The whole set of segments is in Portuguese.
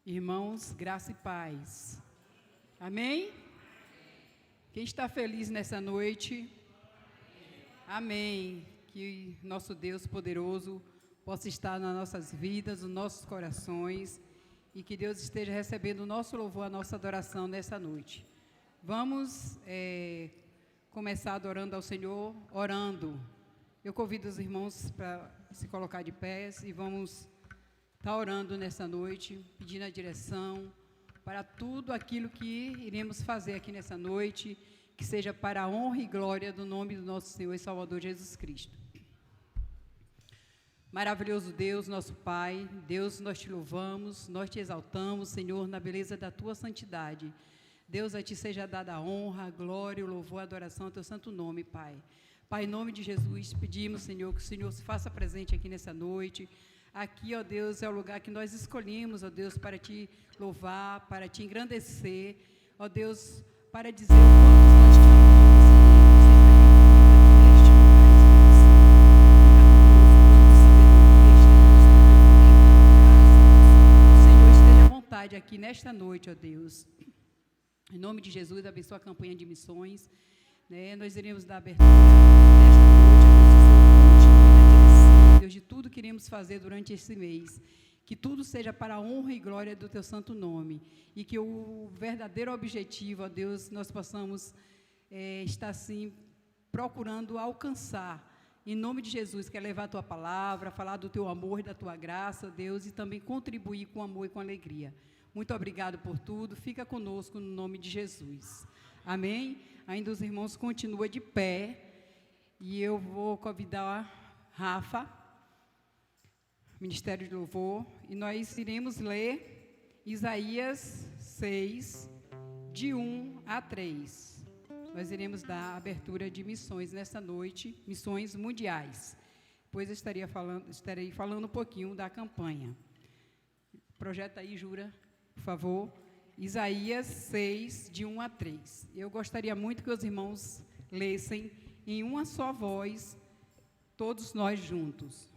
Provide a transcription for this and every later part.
Irmãos, graça e paz. Amém? Quem está feliz nessa noite? Amém. Que nosso Deus poderoso possa estar nas nossas vidas, nos nossos corações, e que Deus esteja recebendo o nosso louvor, a nossa adoração nessa noite. Vamos começar adorando ao Senhor, orando. Eu convido os irmãos para se colocar de pés e vamos estar orando nessa noite, pedindo a direção para tudo aquilo que iremos fazer aqui nessa noite, que seja para a honra e glória do nome do nosso Senhor e Salvador Jesus Cristo. Maravilhoso Deus, nosso Pai, Deus, nós te louvamos, nós te exaltamos, Senhor, na beleza da tua santidade. Deus, a ti seja dada a honra, a glória, o louvor, a adoração ao teu santo nome, Pai. Pai, em nome de Jesus, pedimos, Senhor, que o Senhor se faça presente aqui nessa noite. Aqui, ó Deus, é o lugar que nós escolhemos, ó Deus, para te louvar, para te engrandecer, ó Deus, para dizer o quanto nós te amamos, Senhor. O Senhor esteja à vontade aqui nesta noite, ó Deus. Em nome de Jesus, abençoa a campanha de missões, né? Nós iremos dar abertura nesta noite, Deus, de tudo que iremos fazer durante esse mês, que tudo seja para a honra e glória do teu santo nome, e que o verdadeiro objetivo, ó Deus, nós possamos estar assim, procurando alcançar, em nome de Jesus, que é levar a tua palavra, falar do teu amor e da tua graça, Deus, e também contribuir com amor e com alegria. Muito obrigado por tudo, fica conosco no nome de Jesus, amém? Ainda os irmãos continuam de pé, e eu vou convidar a Rafa, Ministério de Louvor, e nós iremos ler Isaías 6, de 1 a 3. Nós iremos dar abertura de missões nessa noite, missões mundiais. Depois eu estarei falando um pouquinho da campanha. Projeta aí, Jura, por favor. Isaías 6, de 1 a 3. Eu gostaria muito que os irmãos lessem em uma só voz, todos nós juntos.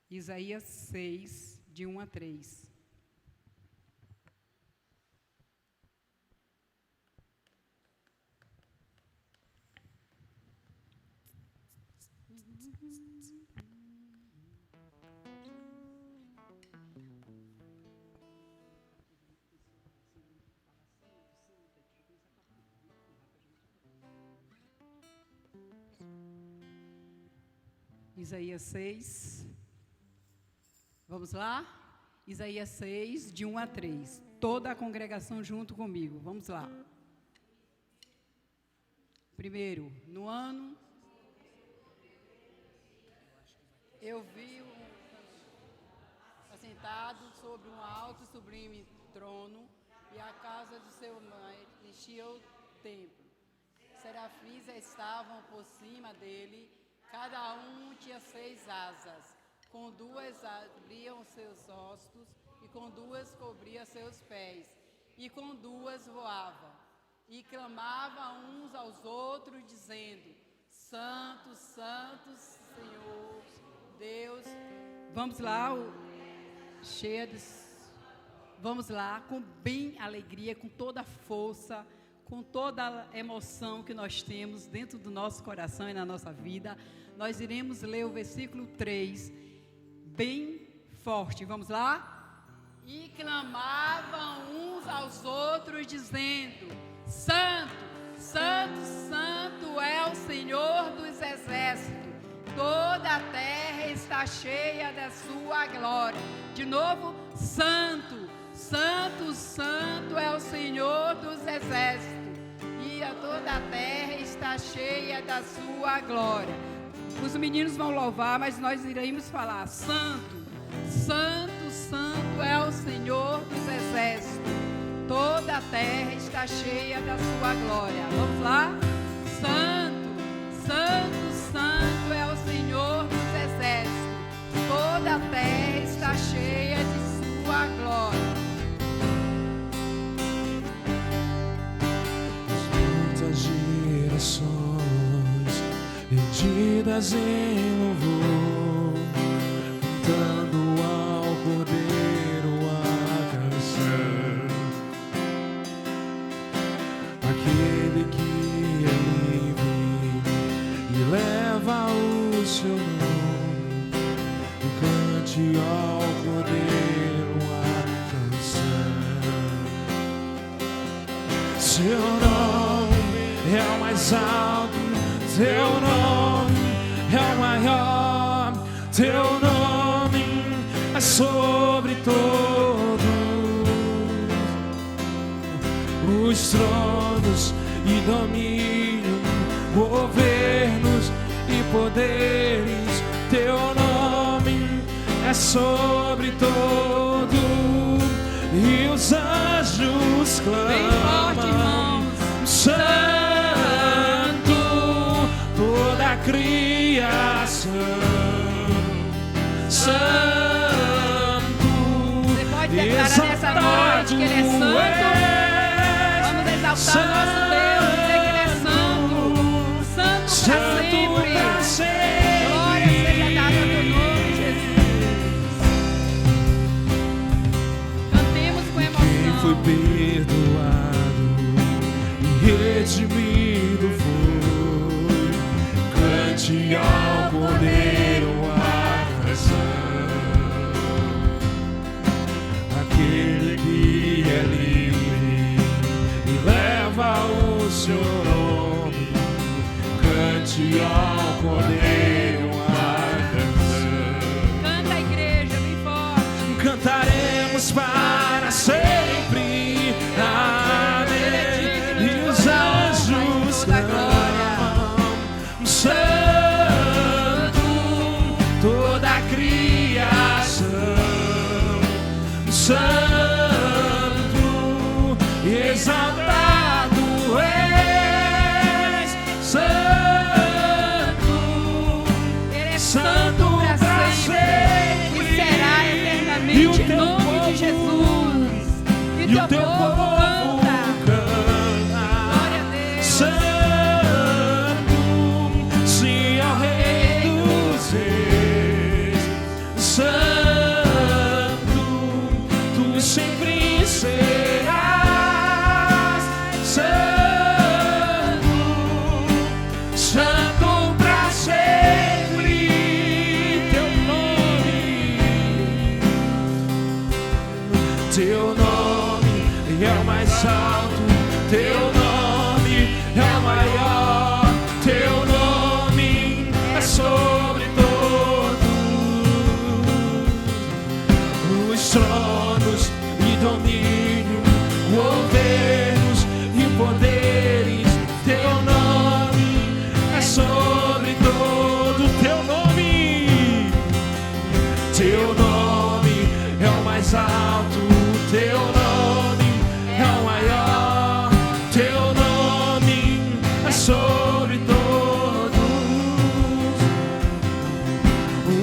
Isaías 6, de 1 a 3. Isaías 6. Vamos lá? Isaías 6, de 1 a 3. Toda a congregação junto comigo. Vamos lá. Primeiro, no ano, eu vi assentado sobre um alto e sublime trono, e a casa do seu mãe enchia o templo. Serafins estavam por cima dele, cada um tinha 6 asas. Com 2 abriam seus rostos, e com 2 cobria seus pés, e com 2 voava, e clamavam uns aos outros, dizendo: Santo, Santo, Senhor, Deus. Vamos lá, vamos lá, com bem alegria, com toda a força, com toda a emoção que nós temos dentro do nosso coração e na nossa vida. Nós iremos ler o versículo 3, bem forte, vamos lá? E clamavam uns aos outros, dizendo: Santo, Santo, Santo é o Senhor dos exércitos, toda a terra está cheia da sua glória. De novo, Santo, Santo, Santo é o Senhor dos exércitos, e toda a terra está cheia da sua glória. Os meninos vão louvar, mas nós iremos falar: Santo, Santo, Santo é o Senhor dos exércitos, toda a terra está cheia da sua glória. Vamos lá? Santo, Santo, Santo é o Senhor dos exércitos, toda a terra está cheia de sua glória. Muitas gerações rendidas em louvor, cantando ao Cordeiro Cante ao Cordeiro a canção. Seu nome é o mais alto, teu nome é o maior, teu nome é sobre todos os tronos e domínio, governos e poderes. Teu nome é sobre todo, e os anjos Bem forte, clamam: irmãos. Santo, toda a criação. Santo, Você pode declarar nessa noite que Ele é santo. Vamos exaltar o nosso Deus, dizer que Ele é santo. Santo para sempre. Glória seja dada ao teu nome, Jesus. Cantemos com Quem foi emoção. perdoado e redimido foi. Cante ao Cordeiro a canção. Aquele que é livre e leva o seu nome. Cante ao Cordeiro a canção. Canta a igreja bem forte. Cantaremos para sempre. Amém. E os anjos clamam: Santo, toda a criação. Santo, exaltado és. Santo, Ele é santo santo para pra sempre e será eternamente E o em teu nome povo- de Jesus. e E o teu povo canta. Glória canta. a Deus. Santo, sim ao Rei dos Reis. Santo, tu sempre serás. Santo, santo pra sempre. Teu nome é o mais alto, teu nome é o maior, teu nome é sobre todos os tronos e domínio, governos e poderes. Teu nome é sobre todo, teu nome é o mais alto, teu nome é o maior, teu nome é sobre todos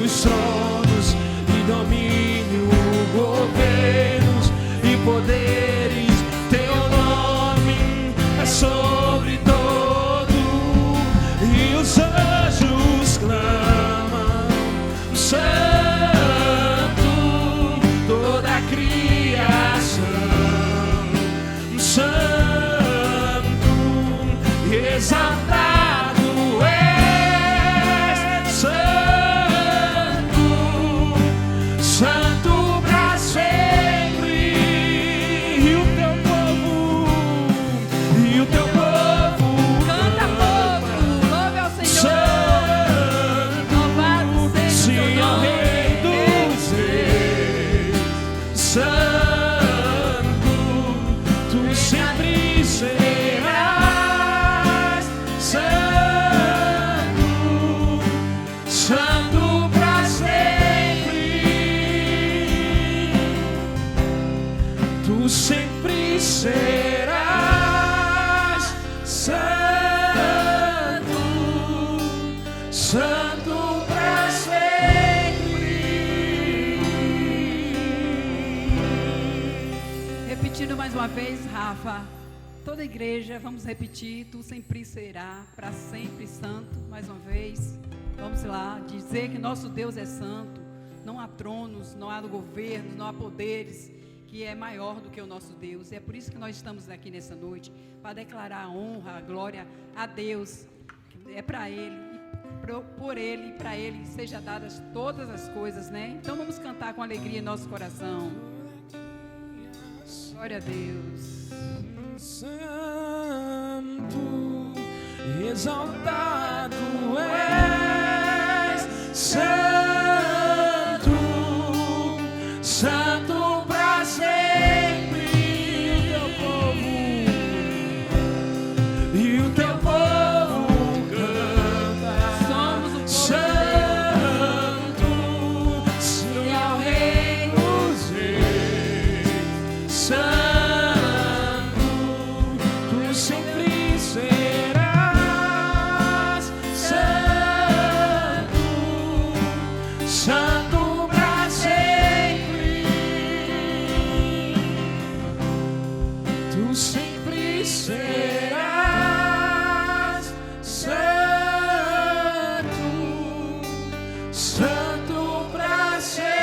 os tronos e domínio, governos e poderes. Teu nome é sobre todo, e os anjos clamam: Santo, toda a criação. Santo, exaltado és. Santo, santo pra sempre. E o teu povo Canta, povo, louve ao Senhor. Louvado Santo, seja o sim teu ao nome. Rei dos Reis. Santo, tu sempre serás. Santo, santo pra sempre. Tu sempre serás santo, santo pra sempre. Repetindo mais uma vez, Rafa. Toda igreja, vamos repetir. Tu sempre será, para sempre santo. Mais uma vez, vamos lá, dizer que nosso Deus é santo. Não há tronos, não há governos, não há poderes que é maior do que o nosso Deus. E é por isso que nós estamos aqui nessa noite, para declarar a honra, a glória a Deus. É para Ele. por Ele e para Ele seja dadas todas as coisas, né? Então vamos cantar com alegria em nosso coração. Glória a Deus. Santo, exaltado és, Santo, Santo para sempre. E o teu povo canta. Somos o povo Santo, Senhor ao Rei dos Reis. Santo, tu sempre serás. Santo, Santo para sempre. Tu sempre serás. Santo, Santo para sempre.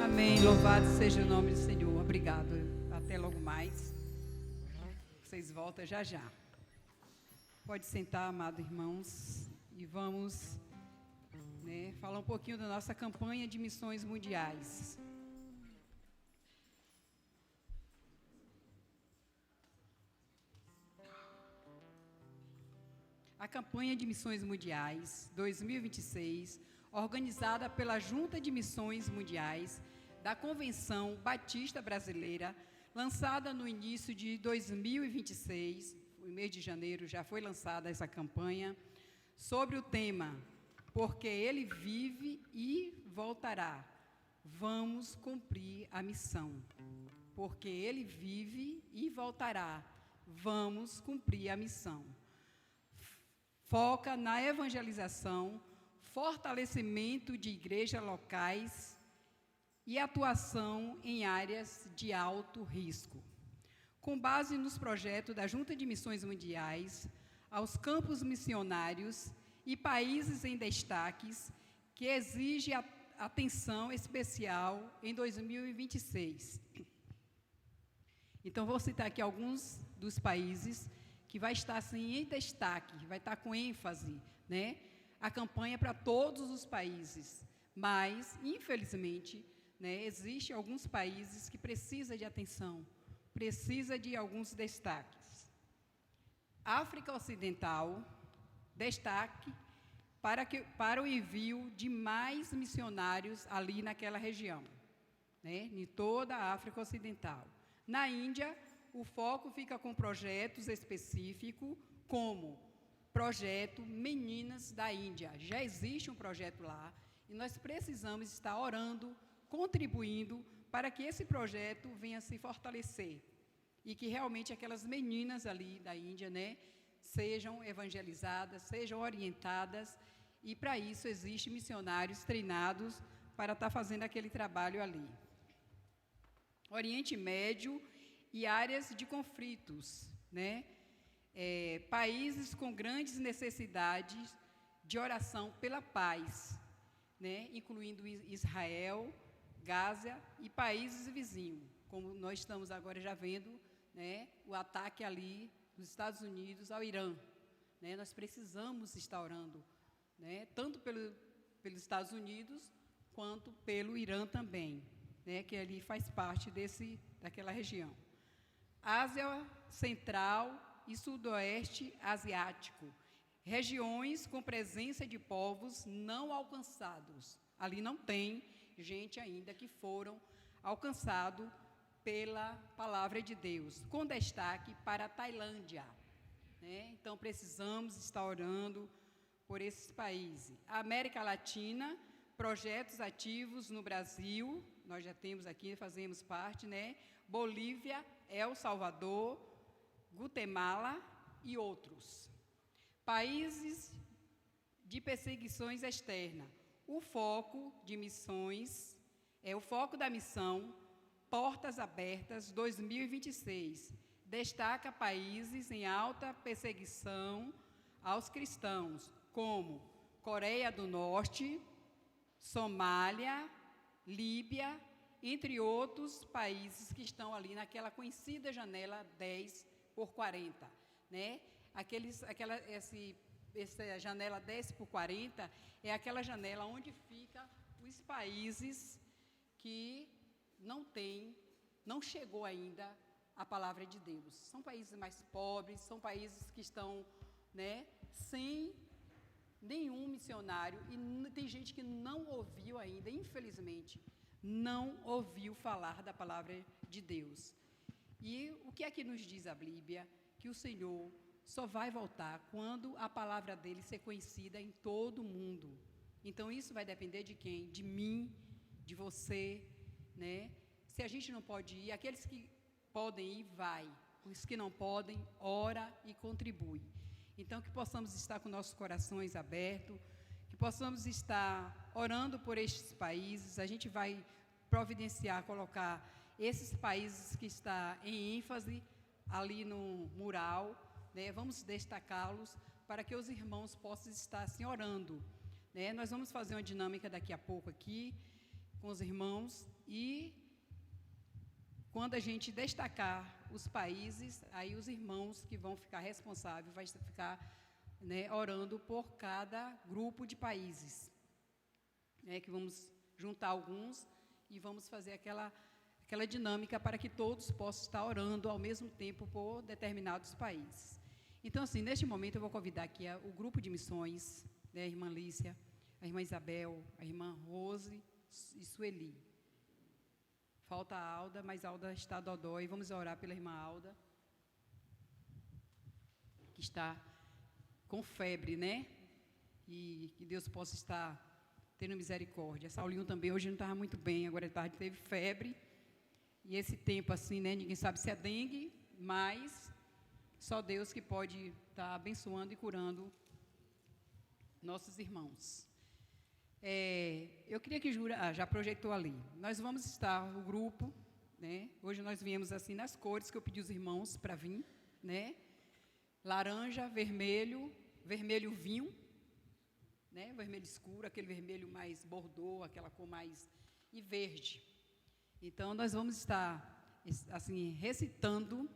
Amém. Louvado seja o nome do Senhor. Obrigado. Até logo mais. Vocês voltam já já. Pode sentar, amados irmãos, e vamos, né, falar um pouquinho da nossa campanha de missões mundiais. A campanha de missões mundiais 2026, organizada pela Junta de Missões Mundiais da Convenção Batista Brasileira, lançada no início de 2026, no mês de janeiro já foi lançada essa campanha, sobre o tema Porque Ele vive e voltará. Vamos cumprir a missão. Porque Ele vive e voltará. Vamos cumprir a missão. Foca na evangelização, fortalecimento de igrejas locais e atuação em áreas de alto risco. Com base nos projetos da Junta de Missões Mundiais, aos campos missionários e países em destaques, que exige atenção especial em 2026. Então, vou citar aqui alguns dos países que vai estar assim em destaque, vai estar com ênfase, né? A campanha para todos os países, mas, infelizmente, né, existem alguns países que precisam de atenção, precisa de alguns destaques. África Ocidental, destaque para o envio de mais missionários ali naquela região, né, em toda a África Ocidental. Na Índia, o foco fica com projetos específicos, como projeto Meninas da Índia. Já existe um projeto lá e nós precisamos estar orando, contribuindo para que esse projeto venha se fortalecer e que realmente aquelas meninas ali da Índia, né, sejam evangelizadas, sejam orientadas, e para isso existem missionários treinados para estar fazendo aquele trabalho ali. Oriente Médio e áreas de conflitos, né? Países com grandes necessidades de oração pela paz, né? Incluindo Israel, Gaza e países vizinhos, como nós estamos agora já vendo, né, o ataque ali dos Estados Unidos ao Irã, né? Nós precisamos estar orando, né, tanto pelos Estados Unidos quanto pelo Irã também, né, que ali faz parte daquela região. Ásia Central e Sudoeste Asiático, regiões com presença de povos não alcançados. Ali não tem gente ainda que foram alcançados pela palavra de Deus, com destaque para a Tailândia, né? Então, precisamos estar orando por esses países. A América Latina, projetos ativos no Brasil, nós já temos aqui, fazemos parte, né? Bolívia, El Salvador, Guatemala e outros. Países de perseguições externas. O foco da missão Portas Abertas 2026. Destaca países em alta perseguição aos cristãos, como Coreia do Norte, Somália, Líbia, entre outros países que estão ali naquela conhecida janela 10 por 40, né? essa janela 10 por 40 é aquela janela onde fica os países que não chegou ainda a palavra de Deus. São países mais pobres, são países que estão, né, sem nenhum missionário, e tem gente que não ouviu ainda, infelizmente, não ouviu falar da palavra de Deus. E o que é que nos diz a Bíblia? Que o Senhor só vai voltar quando a palavra dele ser conhecida em todo o mundo. Então isso vai depender de quem? De mim, de você, né? Se a gente não pode ir, aqueles que podem ir, vai. Os que não podem, ora e contribui. Então que possamos estar com nossos corações abertos, que possamos estar orando por estes países. A gente vai providenciar, colocar esses países que está em ênfase ali no mural, né? Vamos destacá-los para que os irmãos possam estar assim orando, né? Nós vamos fazer uma dinâmica daqui a pouco aqui com os irmãos, e quando a gente destacar os países, aí os irmãos que vão ficar responsáveis, vai ficar, né, orando por cada grupo de países, né, que vamos juntar alguns e vamos fazer aquela dinâmica para que todos possam estar orando ao mesmo tempo por determinados países. Então, assim, neste momento eu vou convidar aqui o grupo de missões, né, a irmã Lícia, a irmã Isabel, a irmã Rose e Sueli. Falta a Alda, mas a Alda está dodói. Vamos orar pela irmã Alda, que está com febre, né? E que Deus possa estar tendo misericórdia. Saulinho também hoje não estava muito bem, agora de tarde teve febre. E esse tempo assim, né? Ninguém sabe se é dengue, mas só Deus que pode estar abençoando e curando nossos irmãos. Eu queria que já projetou ali. Nós vamos estar, o grupo, né? Hoje nós viemos assim nas cores que eu pedi os irmãos para vir, né? Laranja, vermelho, vermelho vinho, né? Vermelho escuro, aquele vermelho mais bordô, aquela cor mais, e verde. Então nós vamos estar assim recitando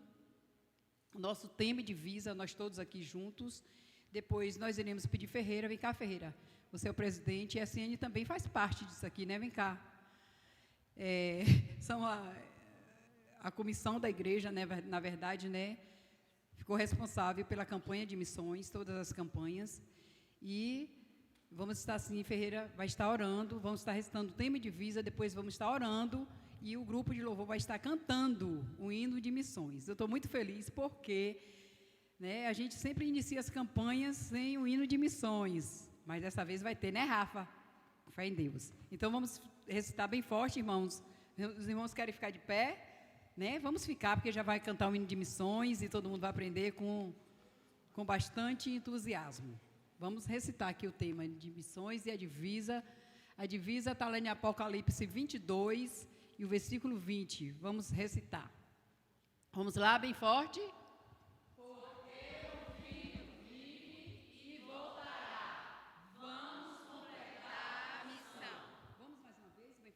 o nosso tema e divisa, nós todos aqui juntos. Depois nós iremos pedir Ferreira, vem cá, Ferreira. Você é o presidente, e a Ciane também faz parte disso aqui, né? Vem cá. São a comissão da igreja, né? Na verdade, né? Ficou responsável pela campanha de missões, todas as campanhas. E vamos estar assim, Ferreira vai estar orando, vamos estar recitando o tema e divisa, depois vamos estar orando, e o grupo de louvor vai estar cantando o hino de missões. Eu estou muito feliz porque, né, a gente sempre inicia as campanhas sem o hino de missões. Mas dessa vez vai ter, né, Rafa? Fé em Deus. Então vamos recitar bem forte, irmãos. Os irmãos querem ficar de pé, né? Vamos ficar, porque já vai cantar o hino de missões e todo mundo vai aprender com bastante entusiasmo. Vamos recitar aqui o tema de missões e a divisa. A divisa está lá em Apocalipse 22 e o versículo 20. Vamos recitar. Vamos lá, bem forte.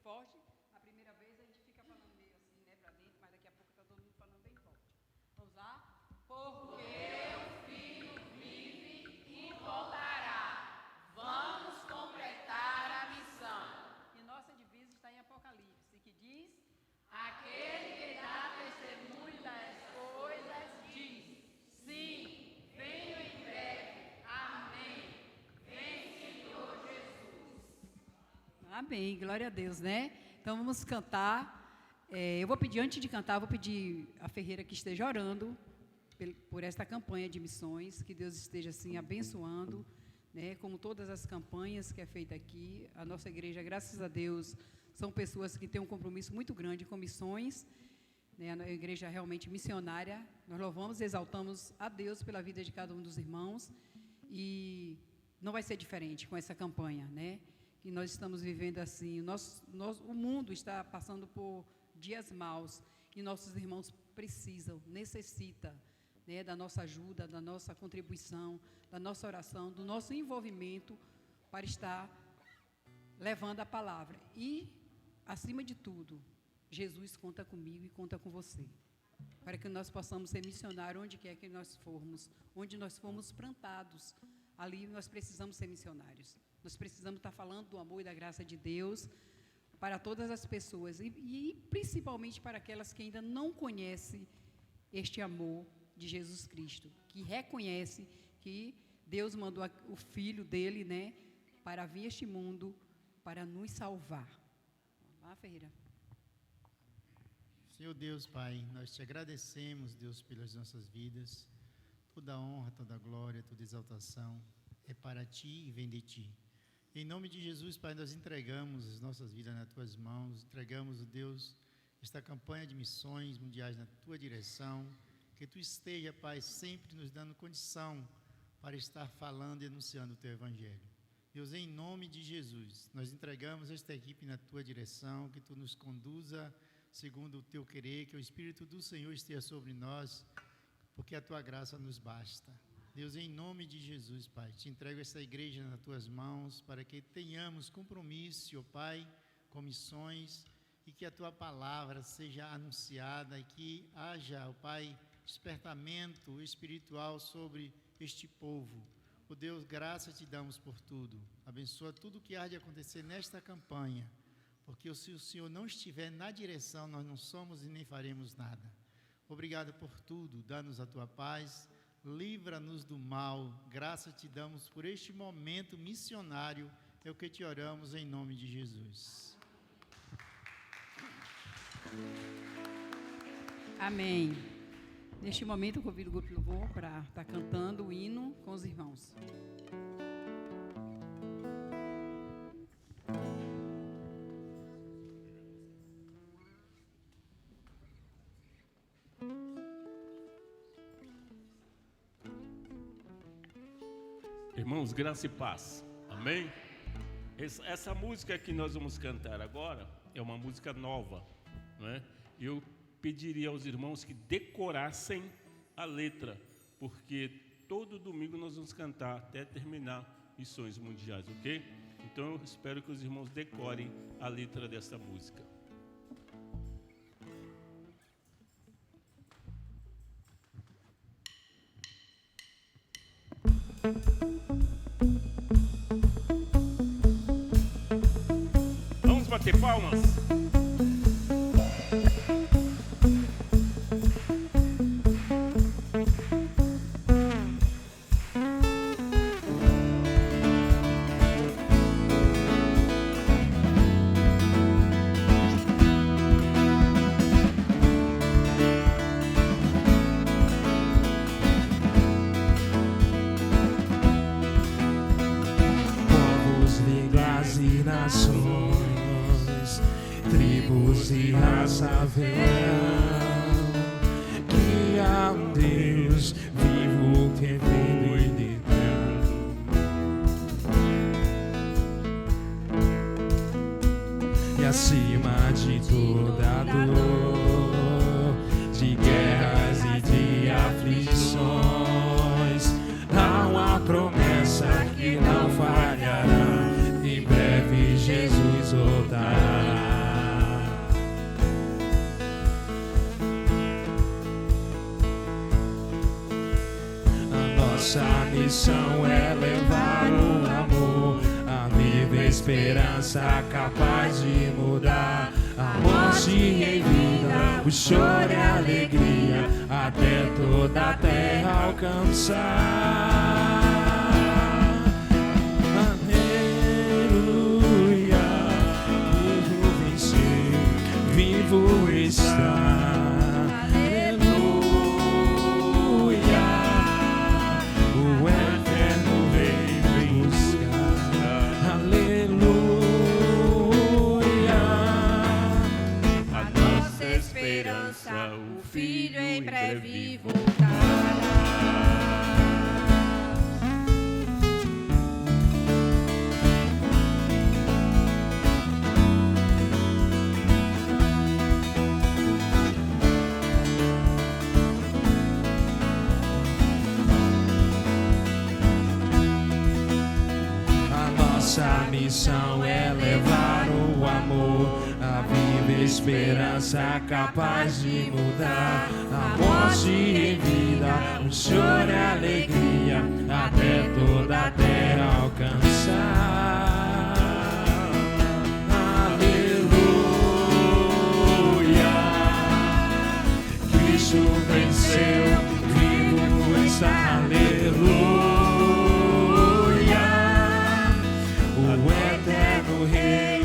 Forte. A primeira vez a gente fica falando meio assim, né, para dentro, mas daqui a pouco está todo mundo falando bem forte. Vamos lá? Porque o Filho vive e voltará. Vamos completar a missão. E nossa divisa está em Apocalipse, que diz: aquele que dá testemunho das coisas diz: sim, venho em breve. Amém. Vem, Senhor Jesus. Amém, glória a Deus, né? Então vamos cantar. Eu vou pedir, antes de cantar, vou pedir a Ferreira que esteja orando por esta campanha de missões, que Deus esteja assim abençoando, né? Como todas as campanhas que é feita aqui. A nossa igreja, graças a Deus, são pessoas que têm um compromisso muito grande com missões, né? A igreja realmente missionária. Nós louvamos e exaltamos a Deus pela vida de cada um dos irmãos, e não vai ser diferente com essa campanha, né? Que nós estamos vivendo assim, o mundo está passando por dias maus, e nossos irmãos necessitam, né, da nossa ajuda, da nossa contribuição, da nossa oração, do nosso envolvimento para estar levando a palavra. E, acima de tudo, Jesus conta comigo e conta com você. para que nós possamos ser missionários onde quer que nós formos, onde nós fomos plantados, ali nós precisamos ser missionários. Nós precisamos estar falando do amor e da graça de Deus para todas as pessoas e principalmente para aquelas que ainda não conhecem este amor de Jesus Cristo, que reconhece que Deus mandou o Filho dele, né, para vir a este mundo para nos salvar. Vamos lá, Ferreira. Senhor Deus, Pai, nós te agradecemos, Deus, pelas nossas vidas. Toda honra, toda glória, toda exaltação é para Ti e vem de Ti. Em nome de Jesus, Pai, nós entregamos as nossas vidas nas Tuas mãos, entregamos, Deus, esta campanha de missões mundiais na Tua direção, que Tu esteja, Pai, sempre nos dando condição para estar falando e anunciando o Teu Evangelho. Deus, em nome de Jesus, nós entregamos esta equipe na Tua direção, que Tu nos conduza segundo o Teu querer, que o Espírito do Senhor esteja sobre nós, porque a Tua graça nos basta. Deus, em nome de Jesus, Pai, te entrego essa igreja nas Tuas mãos, para que tenhamos compromisso, ó Pai, com missões, e que a Tua palavra seja anunciada, e que haja, ó Pai, despertamento espiritual sobre este povo. Ó Deus, graça te damos por tudo. Abençoa tudo o que há de acontecer nesta campanha, porque se o Senhor não estiver na direção, nós não somos e nem faremos nada. Obrigado por tudo, dá-nos a Tua paz, livra-nos do mal, graça te damos por este momento missionário, é o que te oramos em nome de Jesus. Amém. Neste momento eu convido o grupo de louvor para estar cantando o hino com os irmãos. Irmãos, graça e paz, amém? Essa música que nós vamos cantar agora é uma música nova, não é? Eu pediria aos irmãos que decorassem a letra, porque todo domingo nós vamos cantar até terminar Missões Mundiais, ok? Então eu espero que os irmãos decorem a letra dessa música. Vamos bater palmas? Tribos e raça verão que há um Deus vivo que vive e de Deus. E acima de toda dor, de guerras e de aflições, há uma promessa que não falhará. Em breve Jesus voltará. Nossa missão é levar o amor, a viva esperança capaz de mudar a morte em vida, o choro e a alegria, até toda a terra alcançar. Aleluia, vivo vencer, vivo estar. O Filho em breve A nossa missão é levar o amor, a viva esperança capaz de mudar a morte em vida, o choro e a alegria, até toda a terra alcançar. Cristo venceu, vivo está, aleluia. O eterno Rei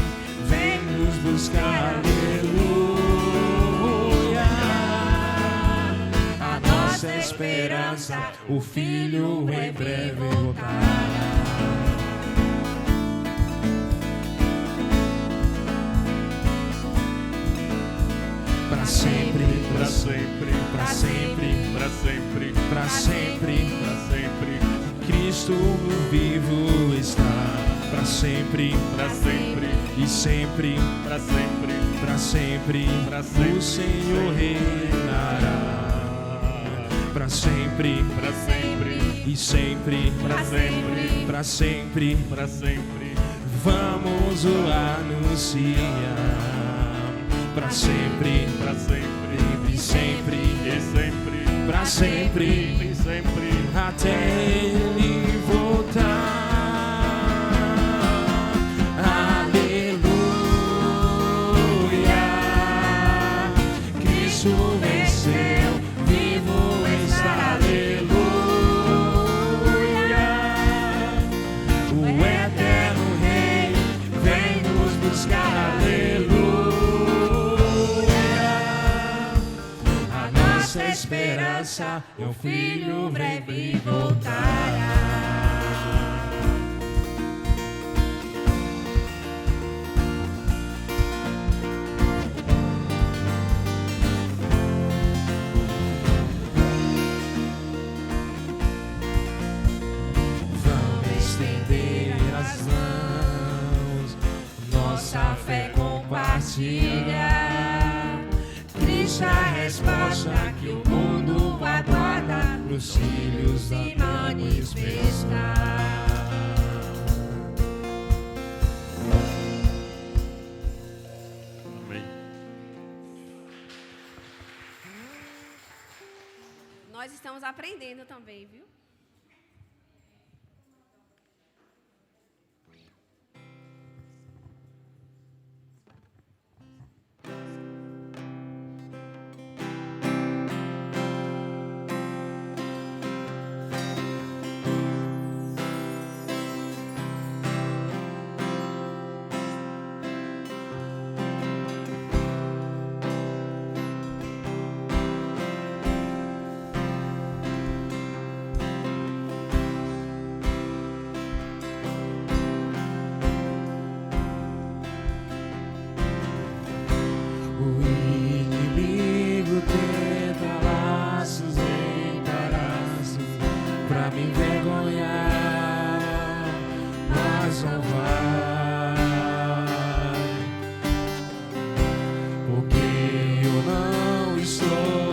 vem nos buscar, aleluia. A nossa esperança, o Filho em breve voltará. Para sempre, para sempre, para sempre, para sempre, para sempre, para sempre. Cristo vivo está, para sempre, e sempre, para sempre, o Senhor reinará. Para sempre, e sempre, para sempre, vamos o anunciar. Para sempre, e sempre, para sempre, e sempre, até Ele voltar. Aleluia, Cristo venceu, vivo está, aleluia. O eterno Rei vem nos buscar, aleluia. Nossa esperança é o Filho breve voltará. Vamos estender as mãos, nossa fé compartilhar. Cristo a resposta que o mundo aguarda nos filhos se manifestar. Amém. Nós estamos aprendendo também, viu?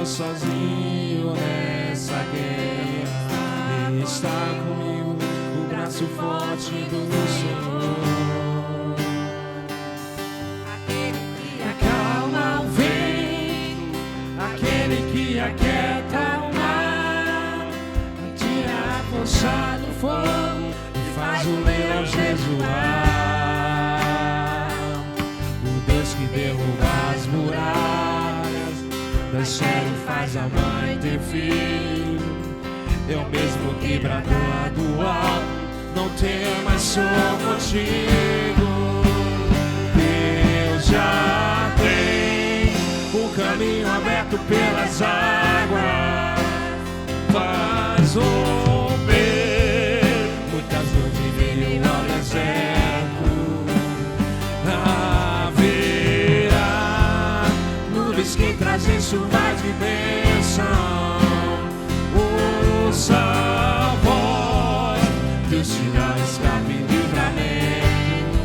Sozinho nessa guerra, Ele está comigo, o braço forte do Senhor. Aquele que Acalma o vento, aquele que aquieta o mar, tira a força do fogo e faz o leão jejuar. O Deus que derruba as muralhas, descer faz a mãe ter filho, é o mesmo que bradou lá do alto, não temas, sou contigo. Deus já tem um caminho aberto pelas águas, faz romper muitas nuvens veio ao deserto. Haverá nuvens que trazem chuva de bênção. Ouça a voz, Deus te dá escape e livramento.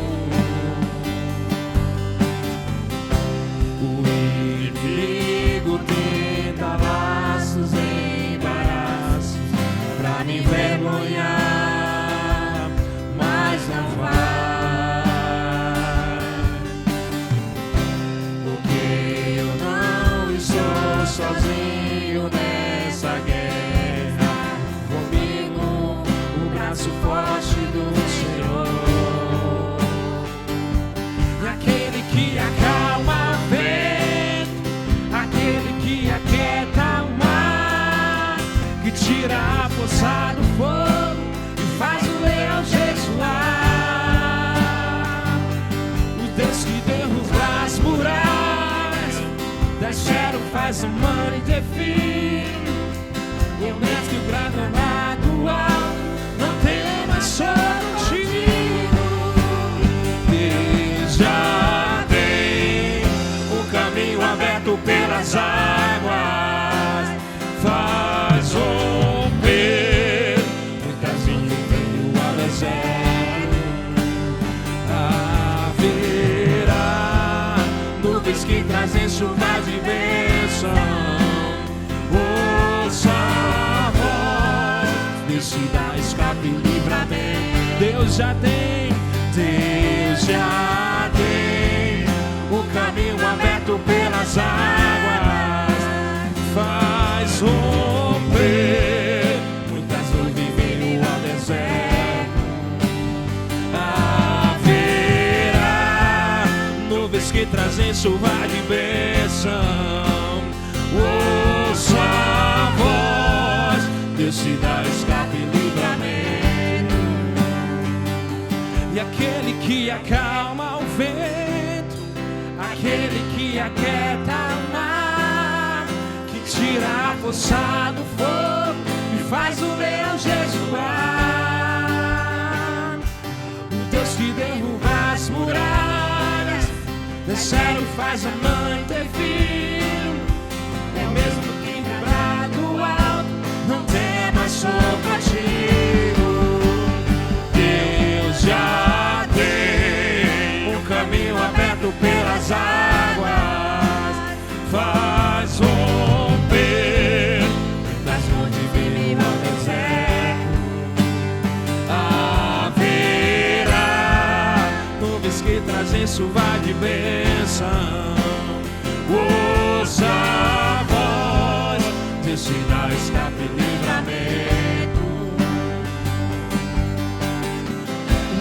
O inimigo tenta lá faz a mãe ter filho. Eu mesmo que o gravado alto não tem mais só contigo. Deus já tem o caminho aberto pelas águas, faz romper muitas vezes veio ao deserto. Haverá nuvens que trazem chuva de bênção. Ouça a voz, decida, escape e livramento. Deus já tem o caminho aberto pelas águas, faz romper muitas nuvens veio ao deserto. Haverá nuvens que trazem chuva de bênção. Ouça a voz, decida, escape e livramento. E aquele que acalma o vento, aquele que aquieta o mar, que tira a força do fogo e faz o leão jejuar. O Deus que derruba as muralhas, desce e faz a mãe ter filho. É mesmo que vibrar do alto, não temas, sou contigo. Deus já tem um caminho aberto pelas águas, faz romper muitas onde veio ao deserto. Haverá nuvens que trazem chuva de bênção. Ouça a voz, decida, escape e livramento.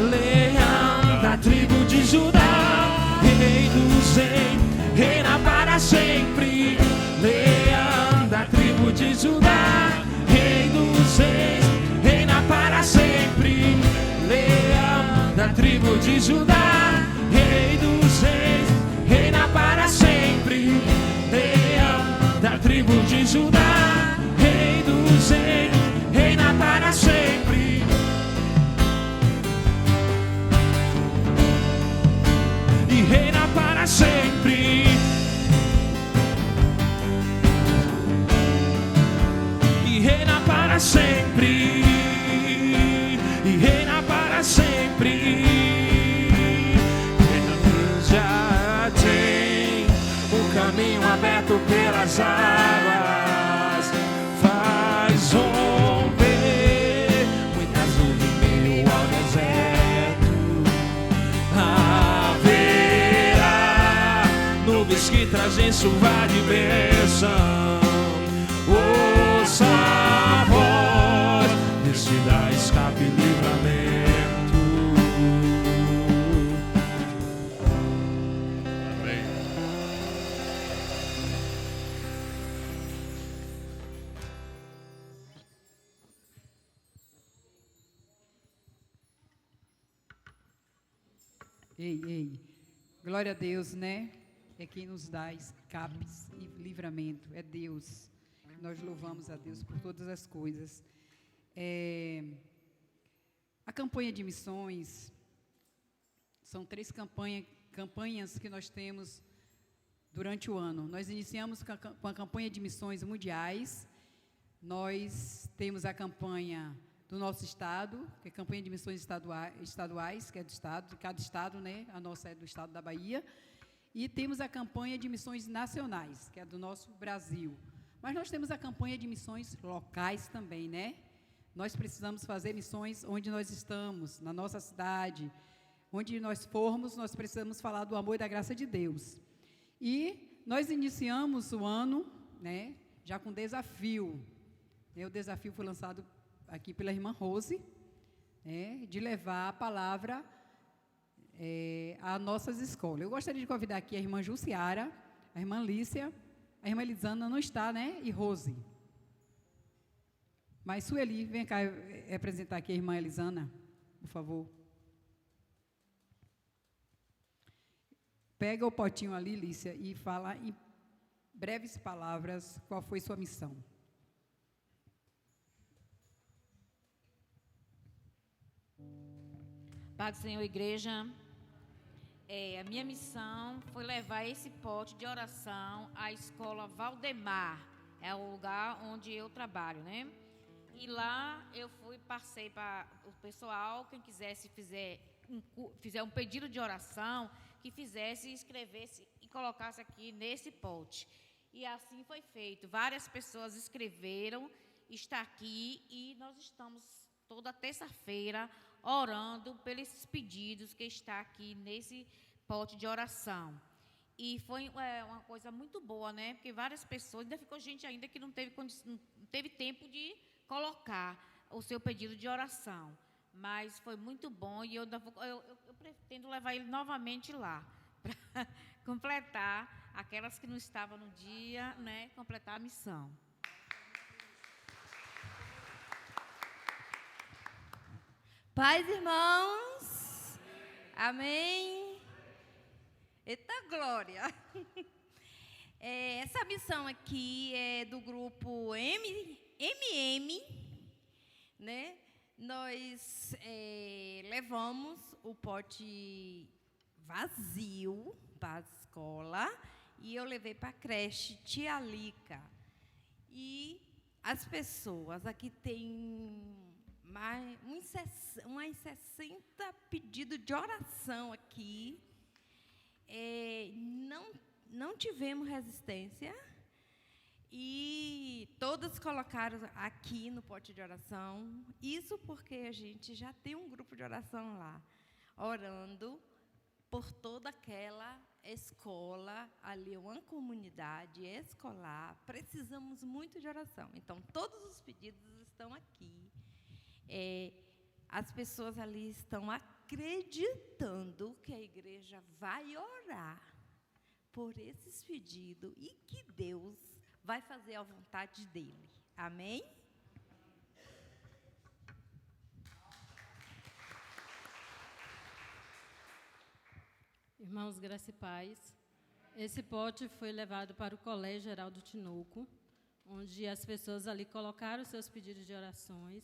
Leão da tribo de Judá, rei dos reis, reina para sempre. Leão da tribo de Judá, rei dos reis, reina para sempre. Leão da tribo de Judá, rei dos reis, reina para sempre. Leão da tribo de Judá, rei dos reis, reina para sempre. E reina para sempre. E reina para sempre. E reina para sempre. Já tem o caminho aberto pelas águas, faz romper muitas nuvens meio ao deserto. Haverá nuvens que trazem chuva de bênção. Ouça a voz, decida, escape e livramento. Amém. Ei, glória a Deus, né? É quem nos dá escapes e livramento, é Deus. Nós louvamos a Deus por todas as coisas. A campanha de missões, são 3 campanhas que nós temos durante o ano. Nós iniciamos com a campanha de missões mundiais, nós temos a campanha do nosso estado, que é a campanha de missões estaduais, que é do estado, de cada estado, né? A nossa é do estado da Bahia. E temos a campanha de missões nacionais, que é do nosso Brasil. Mas nós temos a campanha de missões locais também, né? Nós precisamos fazer missões onde nós estamos, na nossa cidade. Onde nós formos, nós precisamos falar do amor e da graça de Deus. E nós iniciamos o ano, né, já com desafio. O desafio foi lançado aqui pela irmã Rose, né, de levar a palavra a nossas escolas. Eu gostaria de convidar aqui a irmã Jussiara, a irmã Lícia, a irmã Elisana não está, né, e Rose. Mas Sueli, vem cá representar aqui a irmã Elisana, por favor. Pega o potinho ali, Lícia, e fala breves palavras, qual foi sua missão. Paz do Senhor, igreja. A minha missão foi levar esse pote de oração à escola Valdemar. É o lugar onde eu trabalho, né? E lá eu passei para o pessoal, quem quisesse fizer um pedido de oração, que fizesse, escrevesse e colocasse aqui nesse pote. E assim foi feito. Várias pessoas escreveram, está aqui, e nós estamos toda terça-feira orando pelos pedidos que está aqui nesse pote de oração. E foi uma coisa muito boa, né? Porque várias pessoas, ainda ficou gente ainda que não teve tempo de colocar o seu pedido de oração. Mas foi muito bom, e eu pretendo levar ele novamente lá, para completar aquelas que não estavam no dia, né? Completar a missão. Paz, irmãos. Amém. Eita glória. Essa missão aqui é do grupo MM, né? Nós levamos o pote vazio para a escola e eu levei para a creche Tia Lica. E as pessoas aqui têm umas 60 pedidos de oração aqui. Não tivemos resistência. E todas colocaram aqui no pote de oração. Isso porque a gente já tem um grupo de oração lá, orando por toda aquela escola, ali uma comunidade escolar. Precisamos muito de oração. Então, todos os pedidos estão aqui. As pessoas ali estão acreditando que a igreja vai orar por esses pedidos e que Deus vai fazer a vontade dele. Amém? Irmãos, graça e paz. Esse pote foi levado para o Colégio Geraldo Tinoco, onde as pessoas ali colocaram seus pedidos de orações.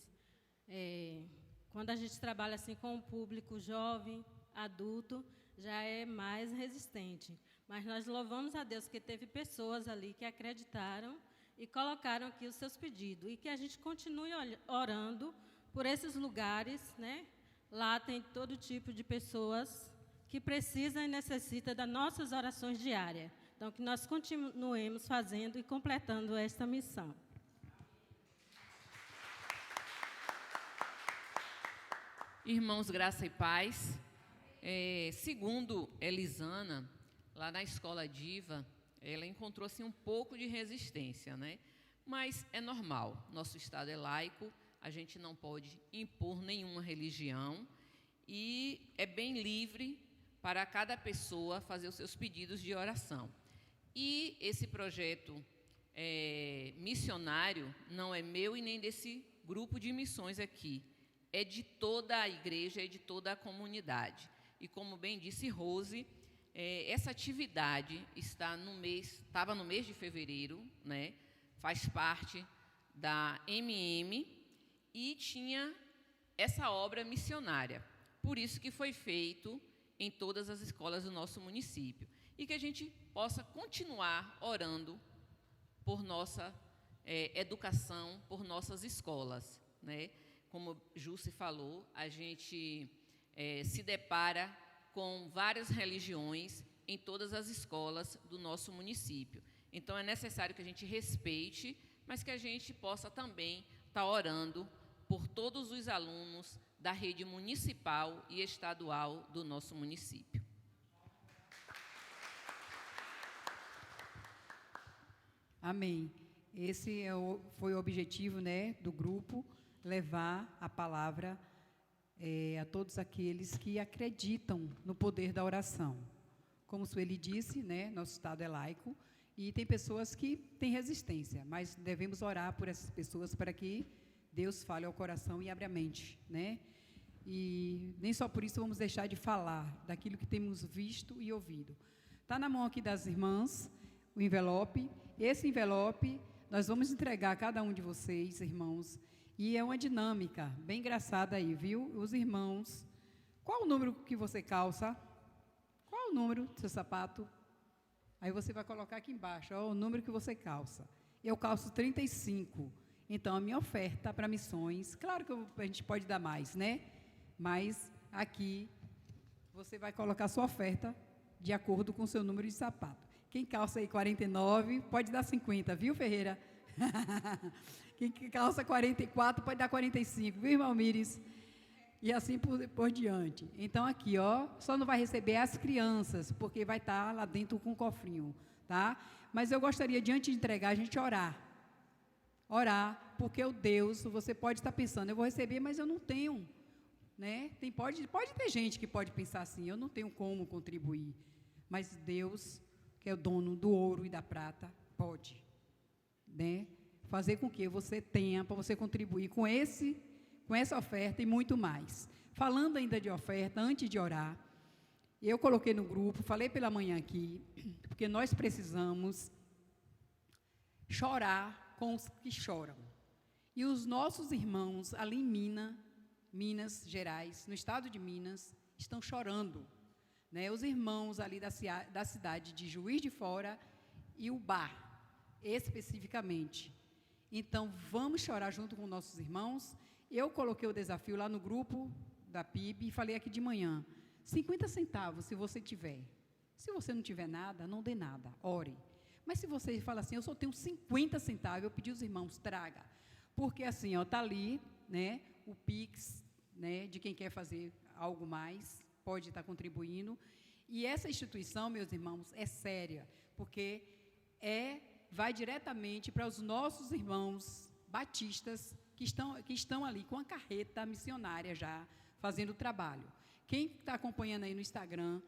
Quando a gente trabalha assim com o público jovem, adulto, já é mais resistente. Mas nós louvamos a Deus que teve pessoas ali que acreditaram e colocaram aqui os seus pedidos. E que a gente continue orando por esses lugares, né? Lá tem todo tipo de pessoas que precisam e necessitam das nossas orações diárias. Então, que nós continuemos fazendo e completando esta missão. Irmãos, graça e paz. Segundo Elisana, lá na Escola Diva, ela encontrou assim, um pouco de resistência, né? Mas é normal, nosso Estado é laico, a gente não pode impor nenhuma religião e é bem livre para cada pessoa fazer os seus pedidos de oração. E esse projeto missionário não é meu e nem desse grupo de missões aqui, é de toda a igreja, é de toda a comunidade. E como bem disse Rose, essa atividade estava no mês de fevereiro, né? Faz parte da MM e tinha essa obra missionária. Por isso que foi feito em todas as escolas do nosso município. E que a gente possa continuar orando por nossa educação, por nossas escolas, né? Como Jusce falou, a gente se depara com várias religiões em todas as escolas do nosso município. Então, é necessário que a gente respeite, mas que a gente possa também estar orando por todos os alunos da rede municipal e estadual do nosso município. Amém. Esse foi o objetivo, né, do grupo, levar a palavra a todos aqueles que acreditam no poder da oração. Como Sueli disse, né, nosso Estado é laico e tem pessoas que têm resistência, mas devemos orar por essas pessoas para que Deus fale ao coração e abra a mente, né? E nem só por isso vamos deixar de falar daquilo que temos visto e ouvido. Está na mão aqui das irmãs o envelope. Esse envelope nós vamos entregar a cada um de vocês, irmãos. E é uma dinâmica bem engraçada aí, viu? Os irmãos, qual o número que você calça? Qual o número do seu sapato? Aí você vai colocar aqui embaixo, ó, o número que você calça. Eu calço 35. Então, a minha oferta para missões, claro que a gente pode dar mais, né? Mas aqui você vai colocar a sua oferta de acordo com o seu número de sapato. Quem calça aí 49, pode dar 50, viu, Ferreira? Quem calça 44, pode dar 45, viu, irmão Mires? E assim por diante. Então, aqui, ó, só não vai receber as crianças, porque vai estar lá dentro com o cofrinho, tá? Mas eu gostaria, diante de entregar, a gente orar. Orar, porque o Deus, você pode estar pensando, eu vou receber, mas eu não tenho, né? Pode ter gente que pode pensar assim, eu não tenho como contribuir. Mas Deus, que é o dono do ouro e da prata, pode, né? Fazer com que você tenha, para você contribuir com essa oferta e muito mais. Falando ainda de oferta, antes de orar, eu coloquei no grupo, falei pela manhã aqui, porque nós precisamos chorar com os que choram. E os nossos irmãos ali em Minas Gerais, no estado de Minas, estão chorando, né? Os irmãos ali da cidade de Juiz de Fora e Ubá, especificamente. Então, vamos chorar junto com nossos irmãos. Eu coloquei o desafio lá no grupo da PIB e falei aqui de manhã, 50 centavos se você tiver. Se você não tiver nada, não dê nada, ore. Mas se você fala assim, eu só tenho 50 centavos, eu pedi aos irmãos, traga. Porque assim, ó, tá ali, né, o Pix, né, de quem quer fazer algo mais, pode estar contribuindo. E essa instituição, meus irmãos, é séria, porque vai diretamente para os nossos irmãos batistas que estão ali com a carreta missionária já, fazendo o trabalho. Quem está acompanhando aí no Instagram,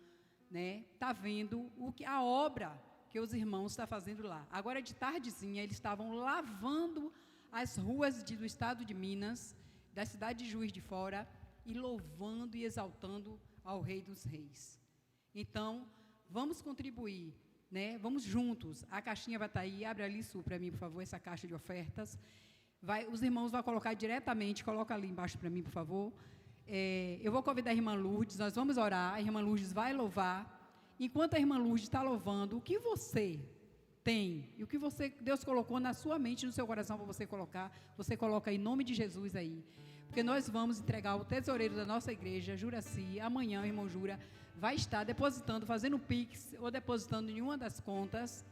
né, está vendo a obra que os irmãos estão fazendo lá. Agora, de tardezinha, eles estavam lavando as ruas do estado de Minas, da cidade de Juiz de Fora, e louvando e exaltando ao Rei dos Reis. Então, vamos contribuir, né? Vamos juntos. A caixinha vai estar aí, abre ali, Su, para mim, por favor, essa caixa de ofertas. Os irmãos vão colocar diretamente, coloca ali embaixo para mim, por favor. Eu vou convidar a irmã Lourdes, nós vamos orar, a irmã Lourdes vai louvar. Enquanto a irmã Lourdes está louvando, o que você tem, e o que Deus colocou na sua mente, no seu coração para você colocar, você coloca em nome de Jesus aí. Porque nós vamos entregar o tesoureiro da nossa igreja, Juraci, amanhã o irmão Jura vai estar depositando, fazendo Pix, ou depositando em uma das contas,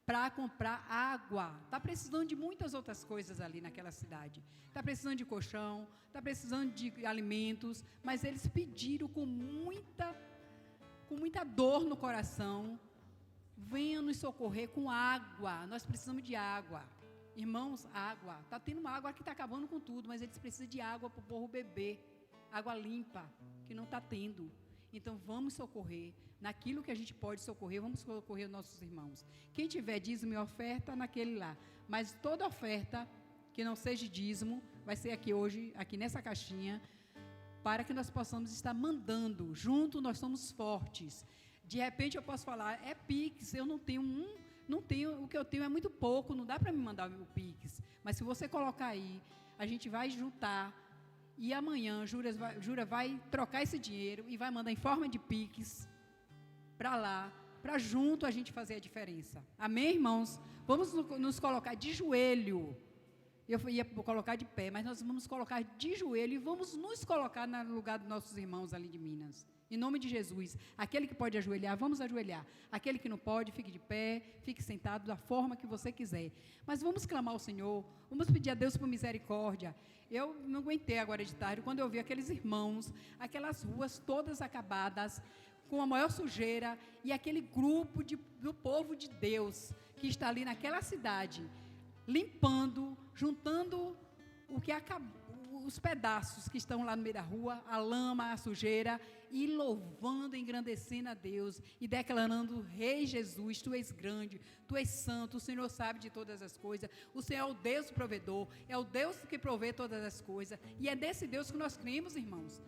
para comprar água. Está precisando de muitas outras coisas ali naquela cidade. Está precisando de colchão, está precisando de alimentos, mas eles pediram com muita dor no coração, venha nos socorrer com água. Nós precisamos de água. Irmãos, água. Está tendo uma água que está acabando com tudo, mas eles precisam de água para o povo beber. Água limpa, que não está tendo. Então, vamos socorrer. Naquilo que a gente pode socorrer, vamos socorrer os nossos irmãos. Quem tiver dízimo e oferta, naquele lá. Mas toda oferta que não seja dízimo, vai ser aqui hoje, aqui nessa caixinha, para que nós possamos estar mandando. Junto nós somos fortes. De repente eu posso falar, é Pix, eu não tenho, o que eu tenho é muito pouco, não dá para me mandar o Pix. Mas se você colocar aí, a gente vai juntar, e amanhã Jura vai trocar esse dinheiro e vai mandar em forma de Pix para lá, para junto a gente fazer a diferença. Amém, irmãos? Vamos nos colocar de joelho. Eu ia colocar de pé, mas nós vamos colocar de joelho e vamos nos colocar no lugar dos nossos irmãos ali de Minas. Em nome de Jesus. Aquele que pode ajoelhar, vamos ajoelhar. Aquele que não pode, fique de pé, fique sentado da forma que você quiser. Mas vamos clamar ao Senhor, vamos pedir a Deus por misericórdia. Eu não aguentei agora de tarde, quando eu vi aqueles irmãos, aquelas ruas todas acabadas, com a maior sujeira, e aquele grupo do povo de Deus, que está ali naquela cidade, limpando, juntando os pedaços que estão lá no meio da rua, a lama, a sujeira, e louvando, engrandecendo a Deus, e declarando, Rei Jesus, Tu és grande, Tu és santo, o Senhor sabe de todas as coisas, o Senhor é o Deus provedor, é o Deus que provê todas as coisas, e é desse Deus que nós cremos, irmãos.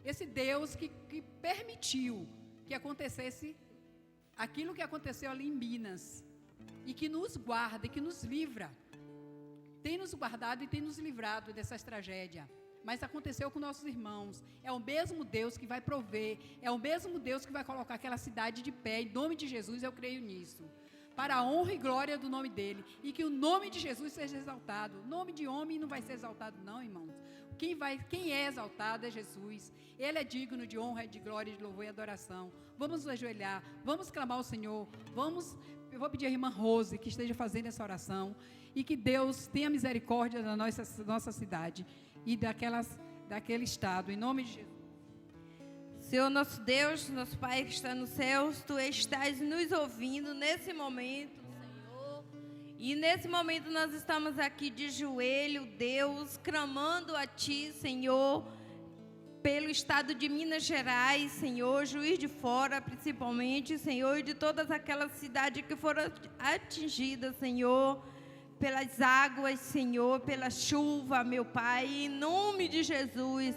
Esse Deus que permitiu que acontecesse aquilo que aconteceu ali em Minas, e que nos guarda e que nos livra. Tem nos guardado e tem nos livrado dessas tragédias. Mas aconteceu com nossos irmãos. É o mesmo Deus que vai prover. É o mesmo Deus que vai colocar aquela cidade de pé. Em nome de Jesus, eu creio nisso. Para a honra e glória do nome dele. E que o nome de Jesus seja exaltado. O nome de homem não vai ser exaltado não, irmãos. Quem é exaltado é Jesus. Ele é digno de honra, de glória, de louvor e adoração. Vamos nos ajoelhar. Vamos clamar ao Senhor. Eu vou pedir à irmã Rose que esteja fazendo essa oração. E que Deus tenha misericórdia da nossa cidade. E daquele estado, em nome de Jesus. Senhor nosso Deus, nosso Pai que está nos céus, Tu estás nos ouvindo nesse momento, Senhor. E nesse momento nós estamos aqui de joelho, Deus, clamando a Ti, Senhor, pelo estado de Minas Gerais, Senhor, Juiz de Fora, principalmente, Senhor, e de todas aquelas cidades que foram atingidas, Senhor, pelas águas, Senhor, pela chuva, meu Pai, em nome de Jesus,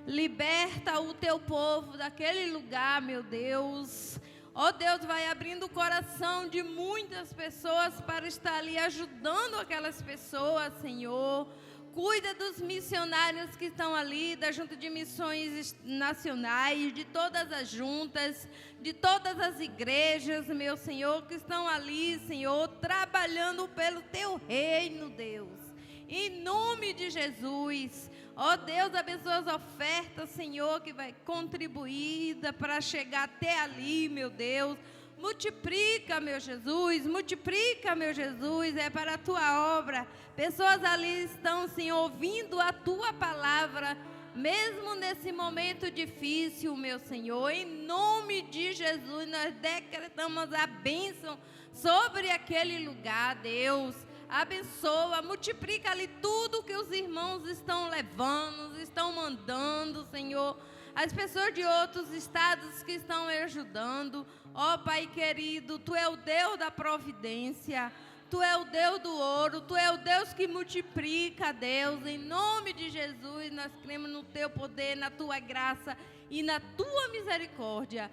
liberta o Teu povo daquele lugar, meu Deus. Ó Deus, vai abrindo o coração de muitas pessoas para estar ali ajudando aquelas pessoas, Senhor. Cuida dos missionários que estão ali, da Junta de Missões Nacionais, de todas as juntas, de todas as igrejas, meu Senhor, que estão ali, Senhor, trabalhando pelo Teu reino, Deus. Em nome de Jesus, ó Deus, abençoa as ofertas, Senhor, que vai contribuída para chegar até ali, meu Deus. Multiplica, meu Jesus, é para a Tua obra. Pessoas ali estão, Senhor, ouvindo a Tua palavra, mesmo nesse momento difícil, meu Senhor. Em nome de Jesus, nós decretamos a bênção sobre aquele lugar, Deus. Abençoa, multiplica ali tudo que os irmãos estão levando, estão mandando, Senhor. As pessoas de outros estados que estão ajudando. Ó Pai querido, Tu é o Deus da providência, Tu é o Deus do ouro, Tu é o Deus que multiplica, Deus. Em nome de Jesus, nós cremos no Teu poder, na Tua graça e na Tua misericórdia.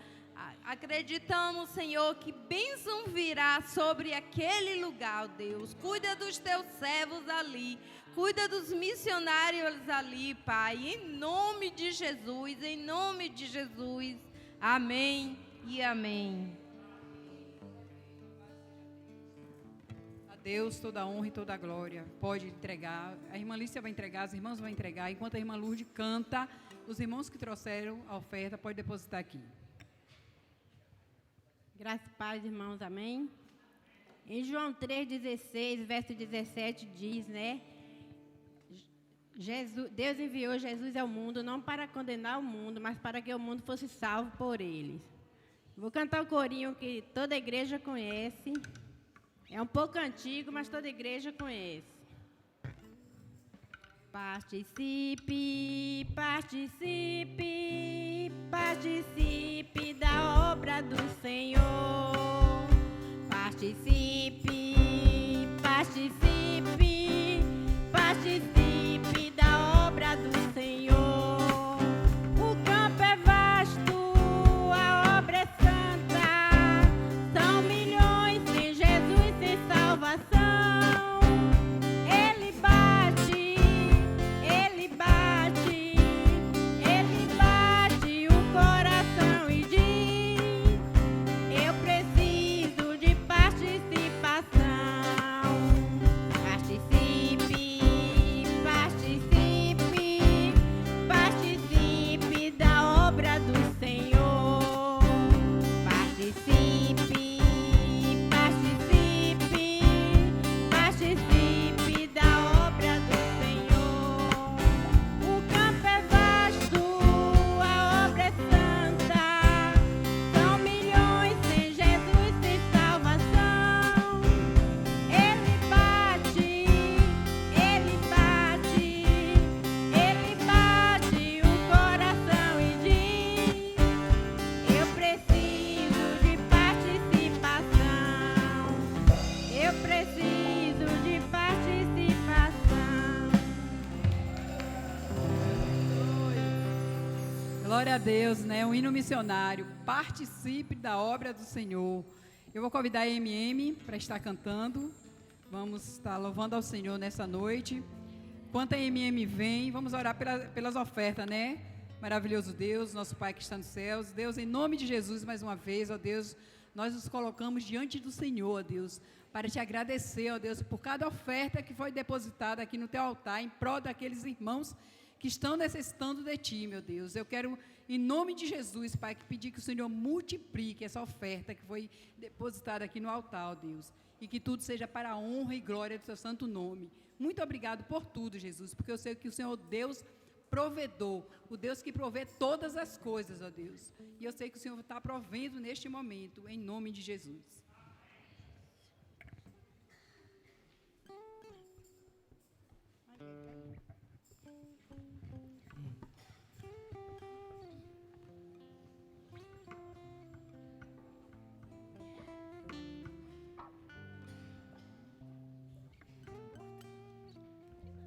Acreditamos, Senhor, que bênção virá sobre aquele lugar, Deus. Cuida dos Teus servos ali. Cuida dos missionários ali, Pai. Em nome de Jesus, em nome de Jesus. Amém e amém. A Deus toda a honra e toda a glória. Pode entregar. A irmã Lícia vai entregar, as irmãs vão entregar. Enquanto a irmã Lourdes canta, os irmãos que trouxeram a oferta podem depositar aqui. Graças a paz, irmãos, amém. Em João 3,16, verso 17, diz, né? Deus enviou Jesus ao mundo, não para condenar o mundo, mas para que o mundo fosse salvo por eles. Vou cantar o corinho que toda a igreja conhece. É um pouco antigo, mas toda a igreja conhece. Participe, participe, participe da obra do Senhor. Participe, participe, participe da obra do Senhor. O campo é vasto, a obra é santa. São milhões sem Jesus, sem salvação. Glória a Deus, né? Um hino missionário. Participe da obra do Senhor. Eu vou convidar a MM para estar cantando. Vamos estar louvando ao Senhor nessa noite. Enquanto a MM vem, vamos orar pelas ofertas, né? Maravilhoso Deus, nosso Pai que está nos céus. Deus, em nome de Jesus, mais uma vez, ó Deus, nós nos colocamos diante do Senhor, ó Deus, para te agradecer, ó Deus, por cada oferta que foi depositada aqui no teu altar, em prol daqueles irmãos que estão necessitando de ti, meu Deus. Eu quero, em nome de Jesus, Pai, pedir que o Senhor multiplique essa oferta que foi depositada aqui no altar, ó Deus, e que tudo seja para a honra e glória do teu santo nome. Muito obrigado por tudo, Jesus, porque eu sei que o Senhor Deus provedor, o Deus que provê todas as coisas, ó Deus. E eu sei que o Senhor está provendo neste momento, em nome de Jesus.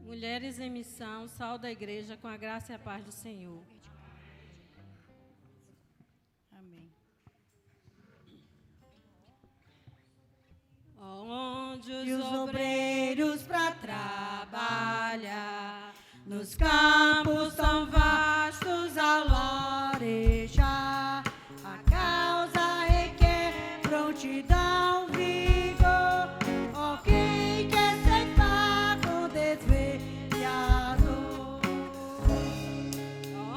Mulheres em Missão, sal da igreja, com a graça e a paz do Senhor. Amém. Onde os obreiros para trabalhar, nos campos tão vastos ao lorejar, a causa requer prontidão, vigor, ó quem quer ceifar com desveio.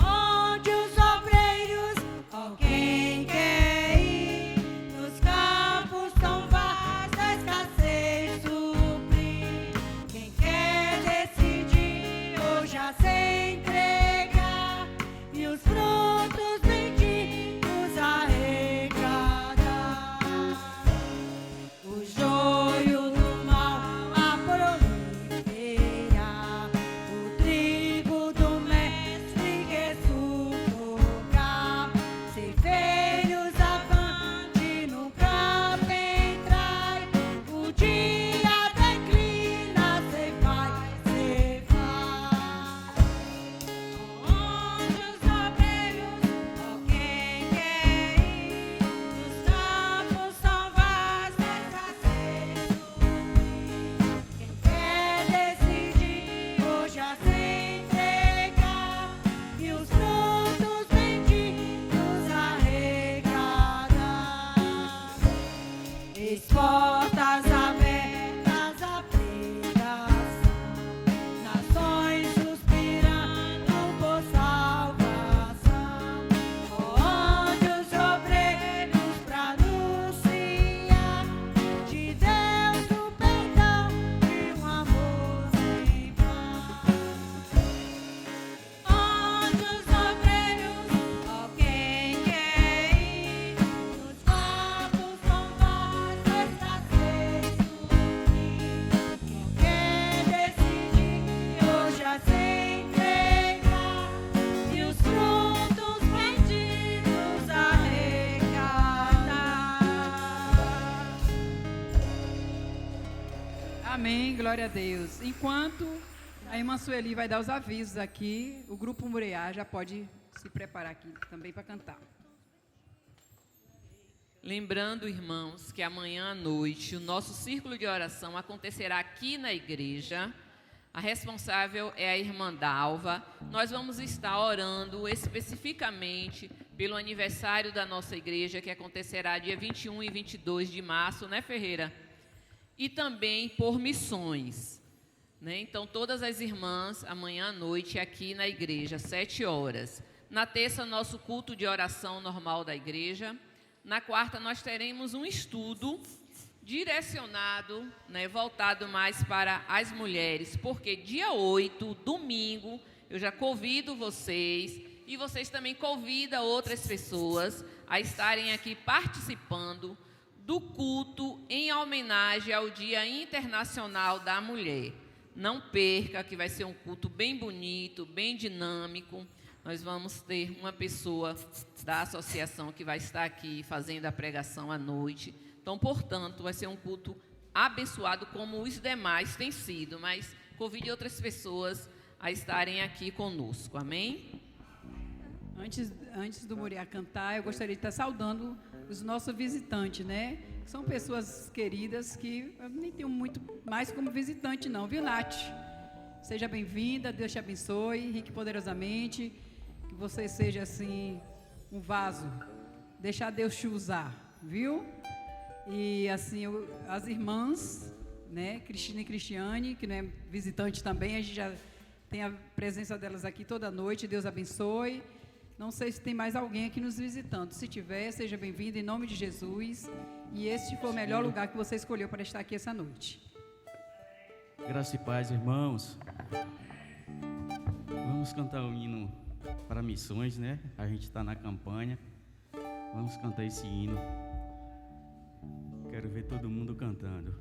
Onde os obreiros, ó quem quer ir, nos campos tão vastos a escassez suprir, quem quer decidir hoje a se entregar e os frutos benditos arrecadar. O joio do mal a proliferar, o trigo do mestre que sufocar, ceifeiros avante no campo entrai, o dia declina, ceifai, ceifai. Onde os obreiros, ó quem quer ir, nos campos são vastos, escassez suprir, quem quer decidir hoje a se entregar e os frutos benditos arrecadar. Portas abertas à pregação, nações suspirando por salvação, onde os obreiros pra anunciar de Deus o perdão e um amor sem par. Onde os obreiros, ó quem quer ir, nos campos tão vastos escassez suprir, quem quer decidir hoje a se entregar e os frutos benditos arrecadar. Amém, glória a Deus. Enquanto a irmã Sueli vai dar os avisos aqui, o grupo Mureá já pode se preparar aqui também para cantar. Lembrando, irmãos, que amanhã à noite o nosso círculo de oração acontecerá aqui na igreja. A responsável é a irmã Dalva. Nós vamos estar orando especificamente pelo aniversário da nossa igreja, que acontecerá dia 21 e 22 de março, né, Ferreira? E também por missões, né? Então, todas as irmãs, amanhã à noite, aqui na igreja, 7 horas. Na terça, nosso culto de oração normal da igreja. Na quarta, nós teremos um estudo direcionado, né, voltado mais para as mulheres, porque dia 8, domingo, eu já convido vocês, e vocês também convidam outras pessoas a estarem aqui participando do culto em homenagem ao Dia Internacional da Mulher. Não perca, que vai ser um culto bem bonito, bem dinâmico. Nós vamos ter uma pessoa da associação que vai estar aqui fazendo a pregação à noite. Então, portanto, vai ser um culto abençoado como os demais têm sido, mas convide outras pessoas a estarem aqui conosco. Amém? Antes do Muriá cantar, eu gostaria de estar saudando os nossos visitantes, né? São pessoas queridas que eu nem tenho muito mais como visitante não, viu, Nath? Seja bem-vinda, Deus te abençoe, rique e poderosamente, que você seja assim, um vaso, deixar Deus te usar, viu? E assim, as irmãs, né, Cristina e Cristiane, que não é visitante também, a gente já tem a presença delas aqui toda noite, Deus abençoe. Não sei se tem mais alguém aqui nos visitando. Se tiver, seja bem-vindo em nome de Jesus. E este foi o melhor lugar que você escolheu para estar aqui essa noite. Graça e paz, irmãos. Vamos cantar o hino para missões, né? A gente está na campanha. Vamos cantar esse hino. Quero ver todo mundo cantando.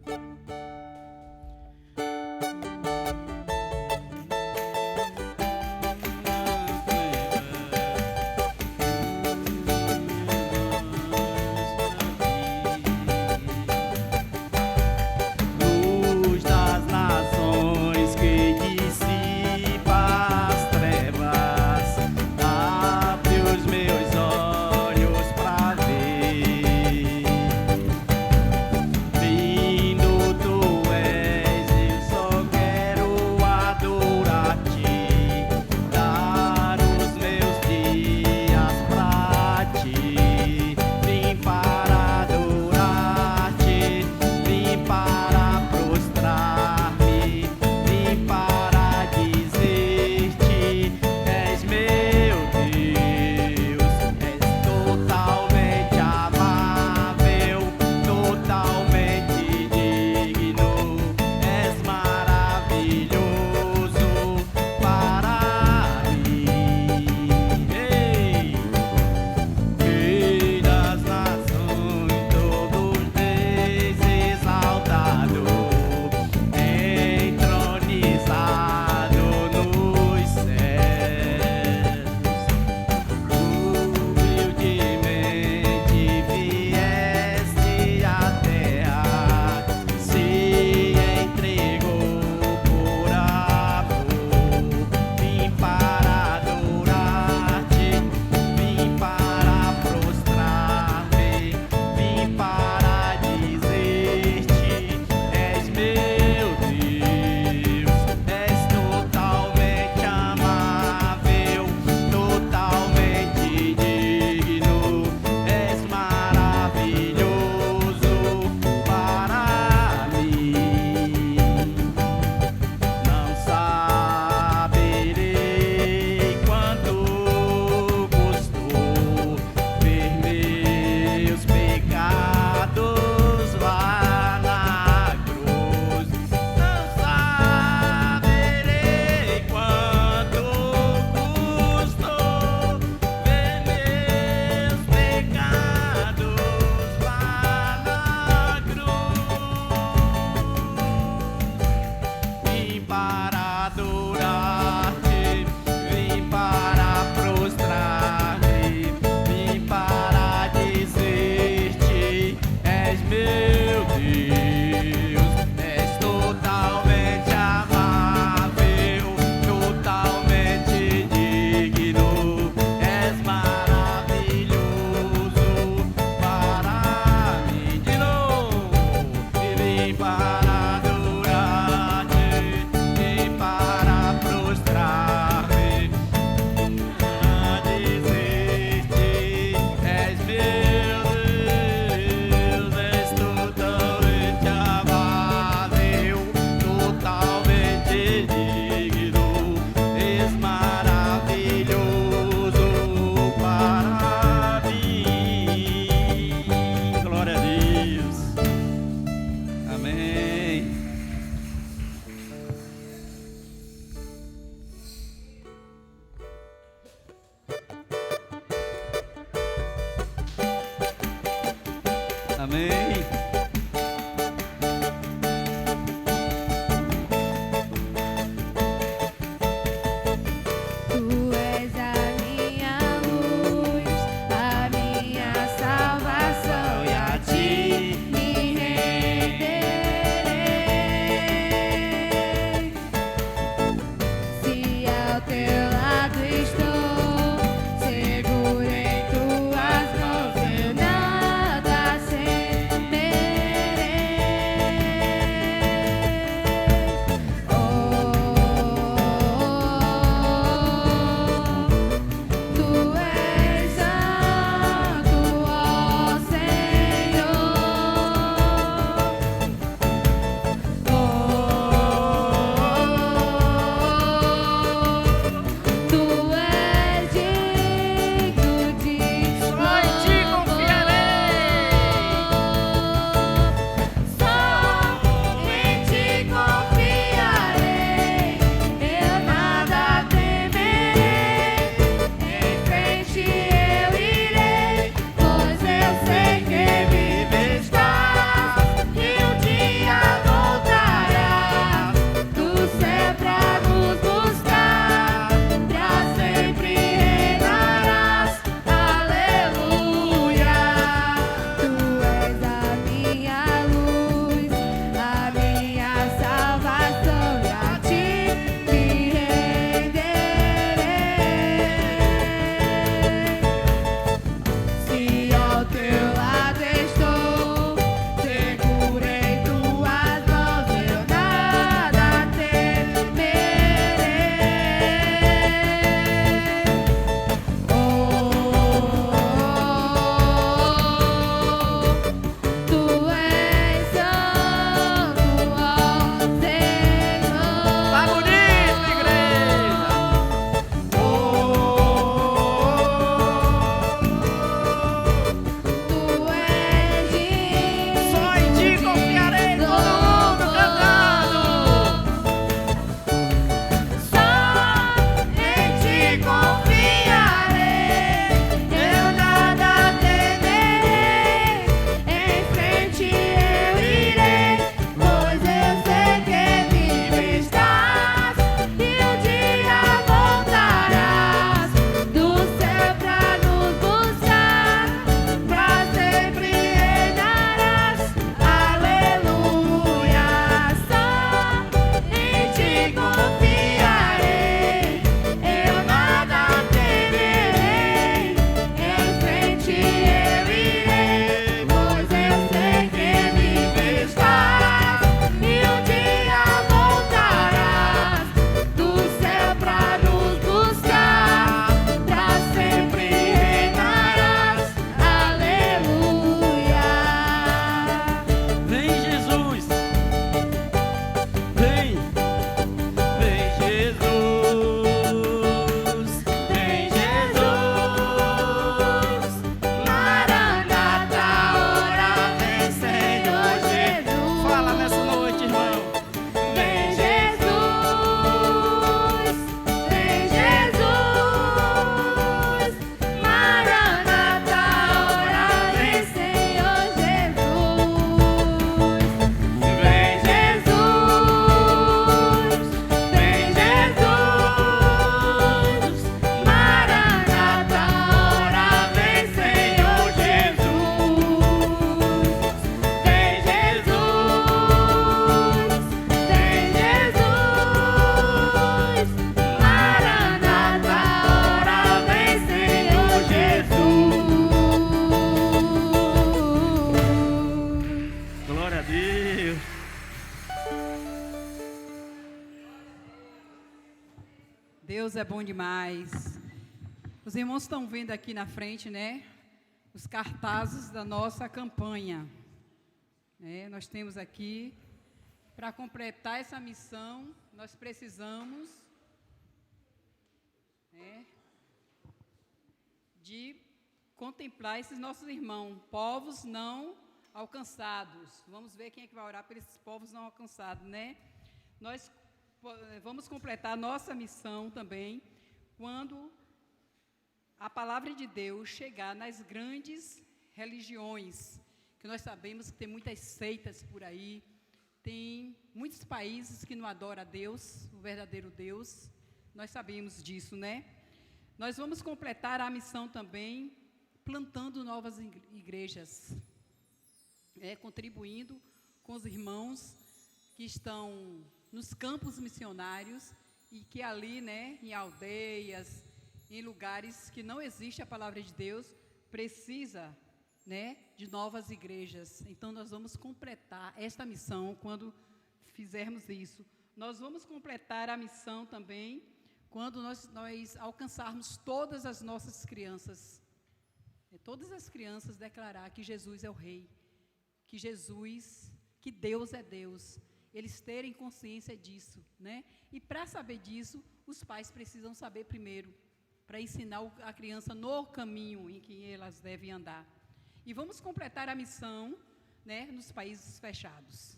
Estou seguro em tuas mãos, eu não Deus é bom demais. Os irmãos estão vendo aqui na frente, né? Os cartazes da nossa campanha. Nós temos aqui, para completar essa missão, nós precisamos de contemplar esses nossos irmãos, povos não alcançados. Vamos ver quem é que vai orar por esses povos não alcançados, né? Nós vamos completar a nossa missão também quando a palavra de Deus chegar nas grandes religiões, que nós sabemos que tem muitas seitas por aí, tem muitos países que não adoram a Deus, o verdadeiro Deus, nós sabemos disso, né? Nós vamos completar a missão também plantando novas igrejas, contribuindo com os irmãos que estão nos campos missionários e que ali, né, em aldeias, em lugares que não existe a palavra de Deus, precisa, né, de novas igrejas. Então, nós vamos completar esta missão quando fizermos isso. Nós vamos completar a missão também quando nós alcançarmos todas as nossas crianças. Todas as crianças declarar que Jesus é o Rei, que Deus é Deus. Eles terem consciência disso, né? E para saber disso, os pais precisam saber primeiro, para ensinar a criança no caminho em que elas devem andar. E vamos completar a missão, né, nos países fechados.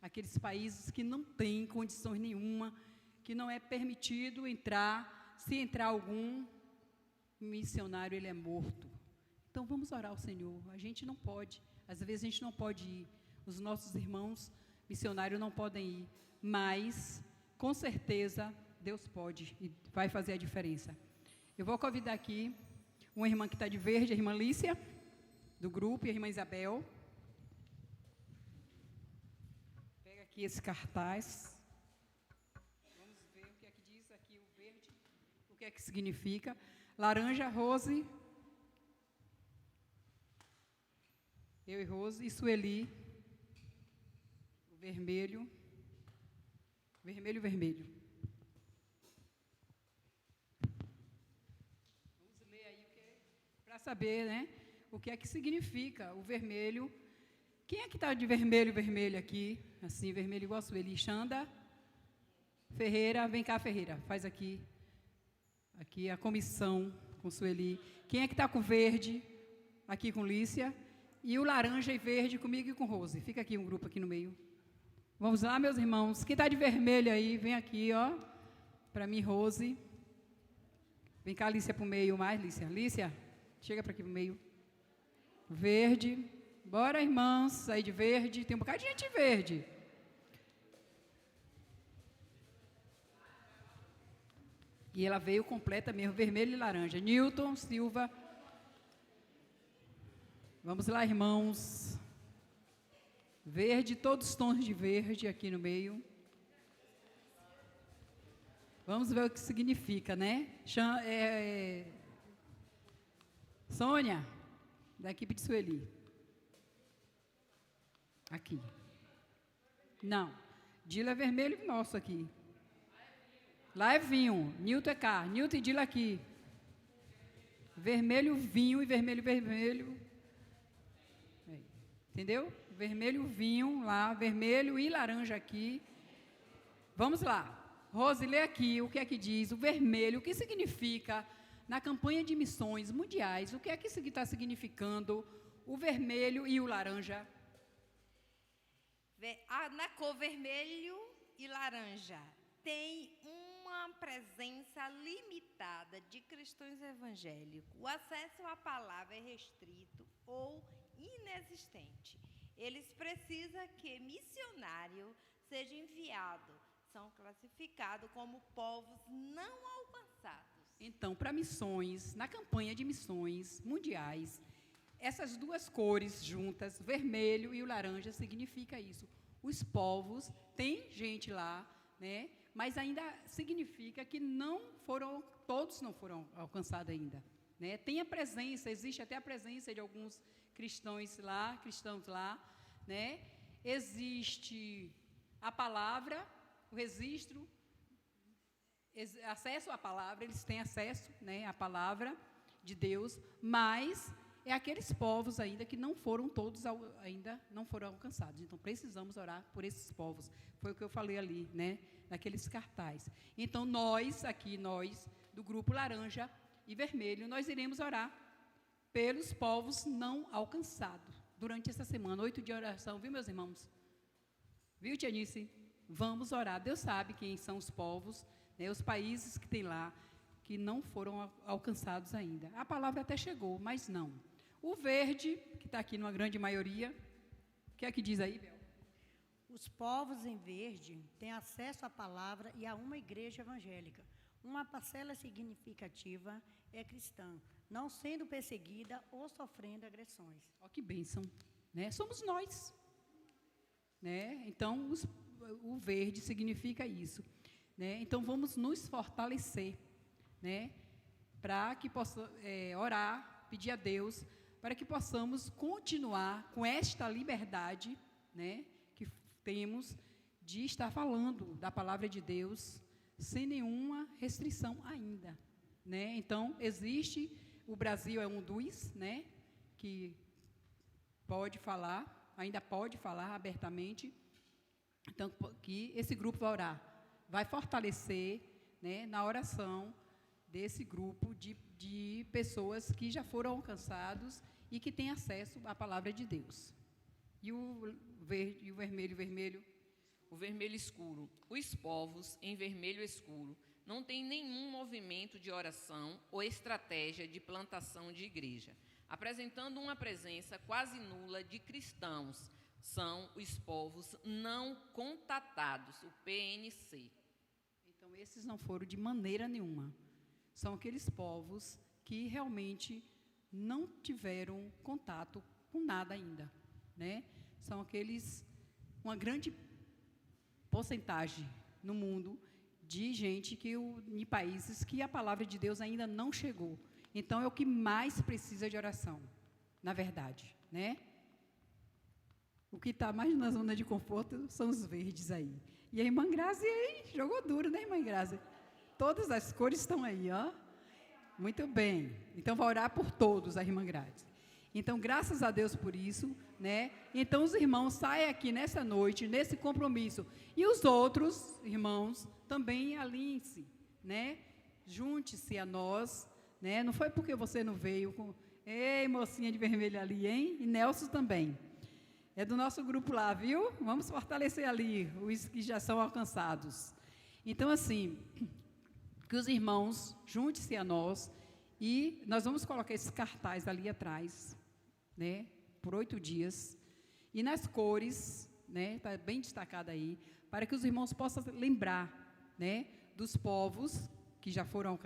Aqueles países que não têm condições nenhuma, que não é permitido entrar, se entrar algum missionário, ele é morto. Então, vamos orar ao Senhor. A gente não pode, às vezes a gente não pode ir, os nossos irmãos missionários não podem ir, mas, com certeza, Deus pode e vai fazer a diferença. Eu vou convidar aqui uma irmã que está de verde, a irmã Lícia, do grupo, e a irmã Isabel. Pega aqui esse cartaz. Vamos ver o que é que diz aqui o verde, o que é que significa. Laranja, Rose, eu e Rose, e Sueli, o vermelho, vermelho. Vamos ler aí para saber, né, o que é que significa o vermelho. Quem é que está de vermelho aqui? Assim, vermelho igual a Sueli. Xanda Ferreira, vem cá, Ferreira, faz aqui a comissão com Sueli. Quem é que está com verde? Aqui com Lícia. E o laranja e verde comigo e com Rose. Fica aqui um grupo aqui no meio. Vamos lá, meus irmãos. Quem está de vermelho aí, vem aqui, ó. Para mim, Rose. Vem cá, Lícia, para o meio mais, Lícia. Lícia, chega para aqui para o meio. Verde. Bora, irmãos, aí de verde. Tem um bocado de gente verde. E ela veio completa mesmo, vermelho e laranja. Newton Silva. Vamos lá, irmãos. Verde, todos os tons de verde aqui no meio. Vamos ver o que significa, né? Sônia, da equipe de Sueli. Aqui. Não. Dila é vermelho nosso aqui. Lá é vinho. Nilton é cá. Nilton e Dila aqui. Vermelho, vinho e vermelho. Entendeu? Vermelho, vinho lá, vermelho e laranja aqui. Vamos lá. Rose, lê aqui o que é que diz o vermelho, o que significa na campanha de missões mundiais, o que é que está significando o vermelho e o laranja? Na cor vermelho e laranja, tem uma presença limitada de cristãos evangélicos. O acesso à palavra é restrito ou inexistente. Eles precisam que missionário seja enviado. São classificados como povos não alcançados. Então, para missões, na campanha de missões mundiais, essas duas cores juntas, vermelho e o laranja, significa isso. Os povos, tem gente lá, né? Mas ainda significa que todos não foram alcançados ainda. Né? Tem a presença, existe até a presença de alguns cristãos lá, né? Existe a palavra, o registro acesso à palavra, eles têm acesso, né, à palavra de Deus, mas é aqueles povos ainda que não foram todos ainda não foram alcançados. Então precisamos orar por esses povos. Foi o que eu falei ali, né, naqueles cartazes. Então nós do grupo Laranja e Vermelho, nós iremos orar pelos povos não alcançados durante essa semana, 8 de oração, viu, meus irmãos? Viu, Tianice? Vamos orar. Deus sabe quem são os povos, né, os países que tem lá, que não foram alcançados ainda. A palavra até chegou, mas não. O verde, que está aqui numa grande maioria, o que é que diz aí, Bel? Os povos em verde têm acesso à palavra e a uma igreja evangélica. Uma parcela significativa é cristã, não sendo perseguida ou sofrendo agressões. Ó, que bênção, né? Somos nós, né? Então, o verde significa isso, né? Então, vamos nos fortalecer, né? Para que possa orar, pedir a Deus, para que possamos continuar com esta liberdade, né, que temos de estar falando da palavra de Deus sem nenhuma restrição ainda, né? Então, o Brasil é um dos, né, que pode falar, ainda pode falar abertamente. Então, que esse grupo vai orar, vai fortalecer, né, na oração desse grupo de pessoas que já foram alcançados e que têm acesso à palavra de Deus. E o verde, e o vermelho? O vermelho escuro. Os povos em vermelho escuro não têm nenhum movimento de oração ou estratégia de plantação de igreja, apresentando uma presença quase nula de cristãos. São os povos não contatados, o PNC. Então, esses não foram de maneira nenhuma. São aqueles povos que realmente não tiveram contato com nada ainda, né? São uma grande porcentagem no mundo de gente em países que a palavra de Deus ainda não chegou. Então, é o que mais precisa de oração, na verdade, né? O que está mais na zona de conforto são os verdes aí. E a irmã Grazi aí jogou duro, né, irmã Grazi? Todas as cores estão aí, ó. Muito bem. Então, vai orar por todos, a irmã Grazi. Então, graças a Deus por isso, né? Então, os irmãos saem aqui nessa noite, nesse compromisso. E os outros irmãos também alinhem-se, né? Junte-se a nós, né? Não foi porque você não veio com... Ei, mocinha de vermelho ali, hein? E Nelson também. É do nosso grupo lá, viu? Vamos fortalecer ali os que já são alcançados. Então, assim, que os irmãos juntem-se a nós e nós vamos colocar esse cartaz ali atrás, né? Por 8 dias. E nas cores, né? Está bem destacado aí, para que os irmãos possam lembrar, né? Dos povos que já foram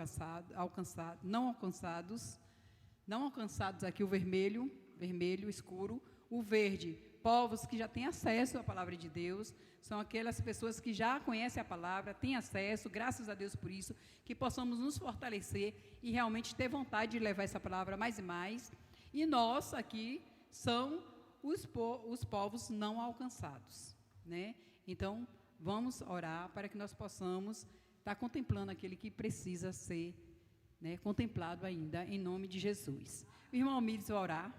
não alcançados aqui, o vermelho escuro, o verde, povos que já têm acesso à palavra de Deus, são aquelas pessoas que já conhecem a palavra, têm acesso, graças a Deus por isso, que possamos nos fortalecer e realmente ter vontade de levar essa palavra mais e mais. E nós aqui são os povos não alcançados, né? Então, vamos orar para que nós possamos estar contemplando aquele que precisa ser, né, contemplado ainda, em nome de Jesus. O irmão Almires vai orar,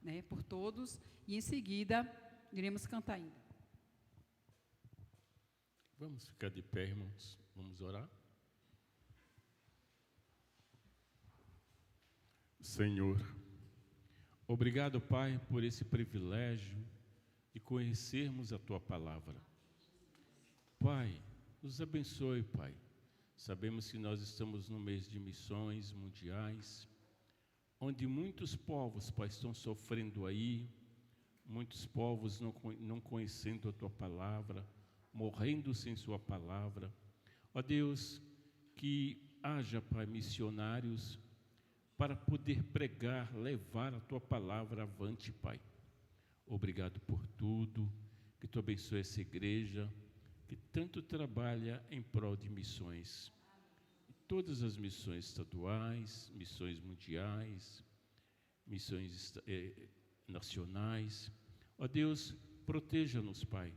né, por todos, e em seguida iremos cantar ainda. Vamos ficar de pé, irmãos. Vamos orar. Senhor, obrigado, Pai, por esse privilégio de conhecermos a Tua palavra. Pai, nos abençoe, Pai. Sabemos que nós estamos no mês de missões mundiais, onde muitos povos, Pai, estão sofrendo aí, muitos povos não conhecendo a Tua palavra, morrendo sem Sua palavra. Ó Deus, que haja, Pai, missionários para poder pregar, levar a Tua palavra avante, Pai. Obrigado por tudo, que Tu abençoe essa igreja, que tanto trabalha em prol de missões. Todas as missões estaduais, missões mundiais, missões nacionais. Ó Deus, proteja-nos, Pai,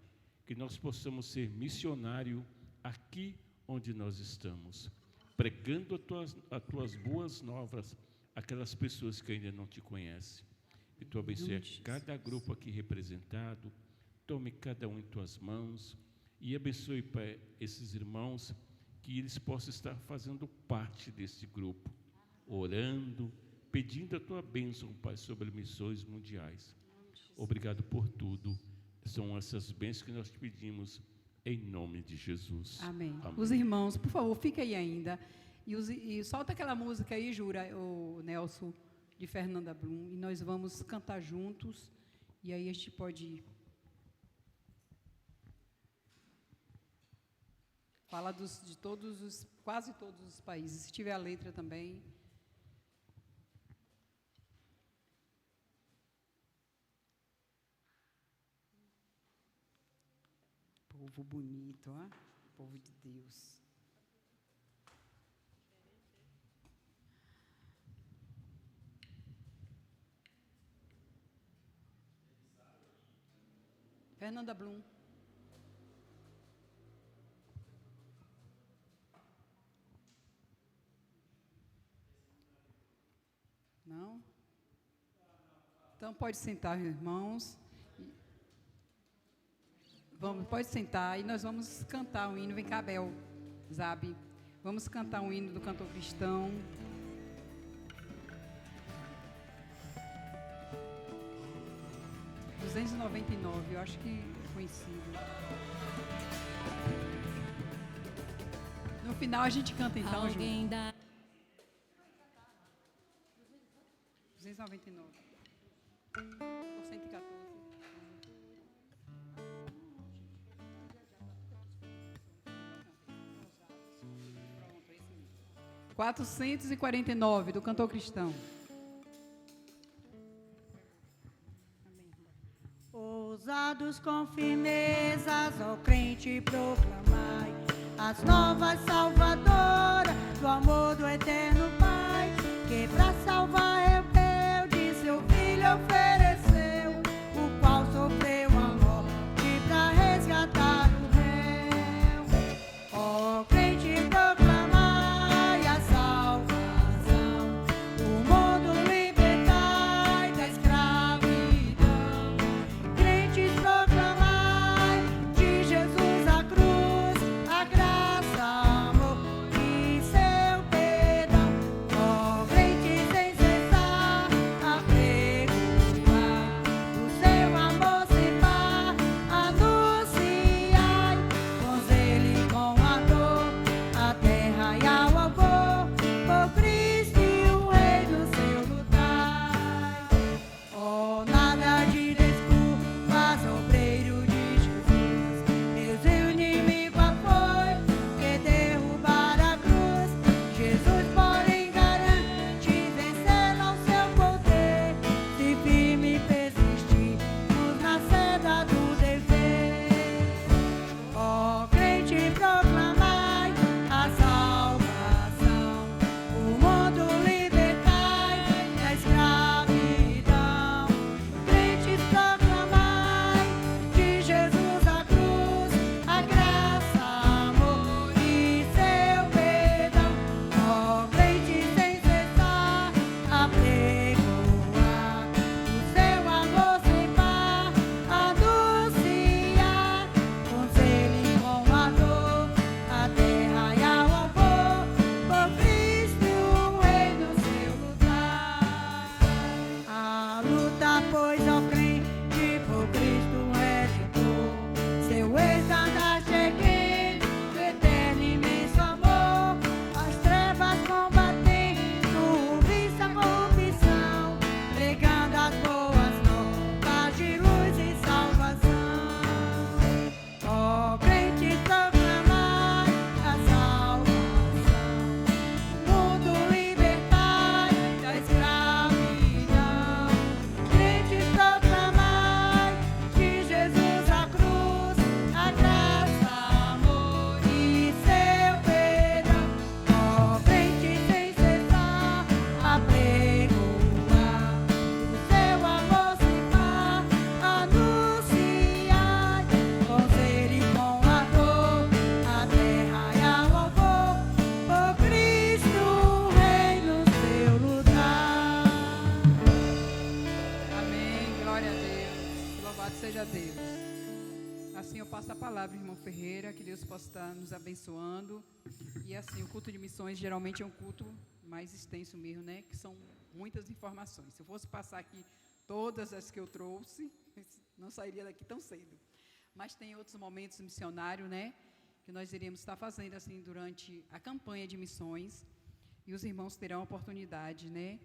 que nós possamos ser missionário aqui onde nós estamos, pregando as tuas boas novas àquelas pessoas que ainda não te conhecem. E tu abençoe cada grupo aqui representado, tome cada um em tuas mãos e abençoe, Pai, esses irmãos, que eles possam estar fazendo parte desse grupo, orando, pedindo a tua bênção, Pai, sobre missões mundiais. Obrigado por tudo. São essas bênçãos que nós te pedimos em nome de Jesus. Amém. Amém. Os irmãos, por favor, fiquem aí ainda. E solta aquela música aí, Jura, o Nelson, de Fernanda Blum, e nós vamos cantar juntos. E aí a gente pode falar de quase todos os países. Se tiver a letra também. Povo bonito, ó. Povo de Deus. Fernanda Blum. Não? Então pode sentar, irmãos. Pode sentar e nós vamos cantar um hino. Vem cá, Bel, Zabi. Vamos cantar um hino do cantor cristão. ...299, eu acho que é conhecido. No final a gente canta então, Ju. 299. Por 114. 449, do cantor cristão. Ousados com firmezas, ó crente, proclamai as novas salvadoras do amor do eterno Pai, que para salvar rebelde seu filho ofereceu, o qual sofreu a morte para resgatar o réu. Ó crente, proclamai a salvação, o mundo libertai da escravidão. Crentes, proclamai de Jesus a cruz, a graça, amor e seu perdão. Ó crentes, sem cessar Glória a Deus. Louvado seja Deus. Assim eu passo a palavra, irmão Ferreira, que Deus possa estar nos abençoando. E assim, o culto de missões geralmente é um culto mais extenso mesmo, né? Que são muitas informações. Se eu fosse passar aqui todas as que eu trouxe, não sairia daqui tão cedo. Mas tem outros momentos missionários, né? Que nós iremos estar fazendo assim durante a campanha de missões. E os irmãos terão a oportunidade, né?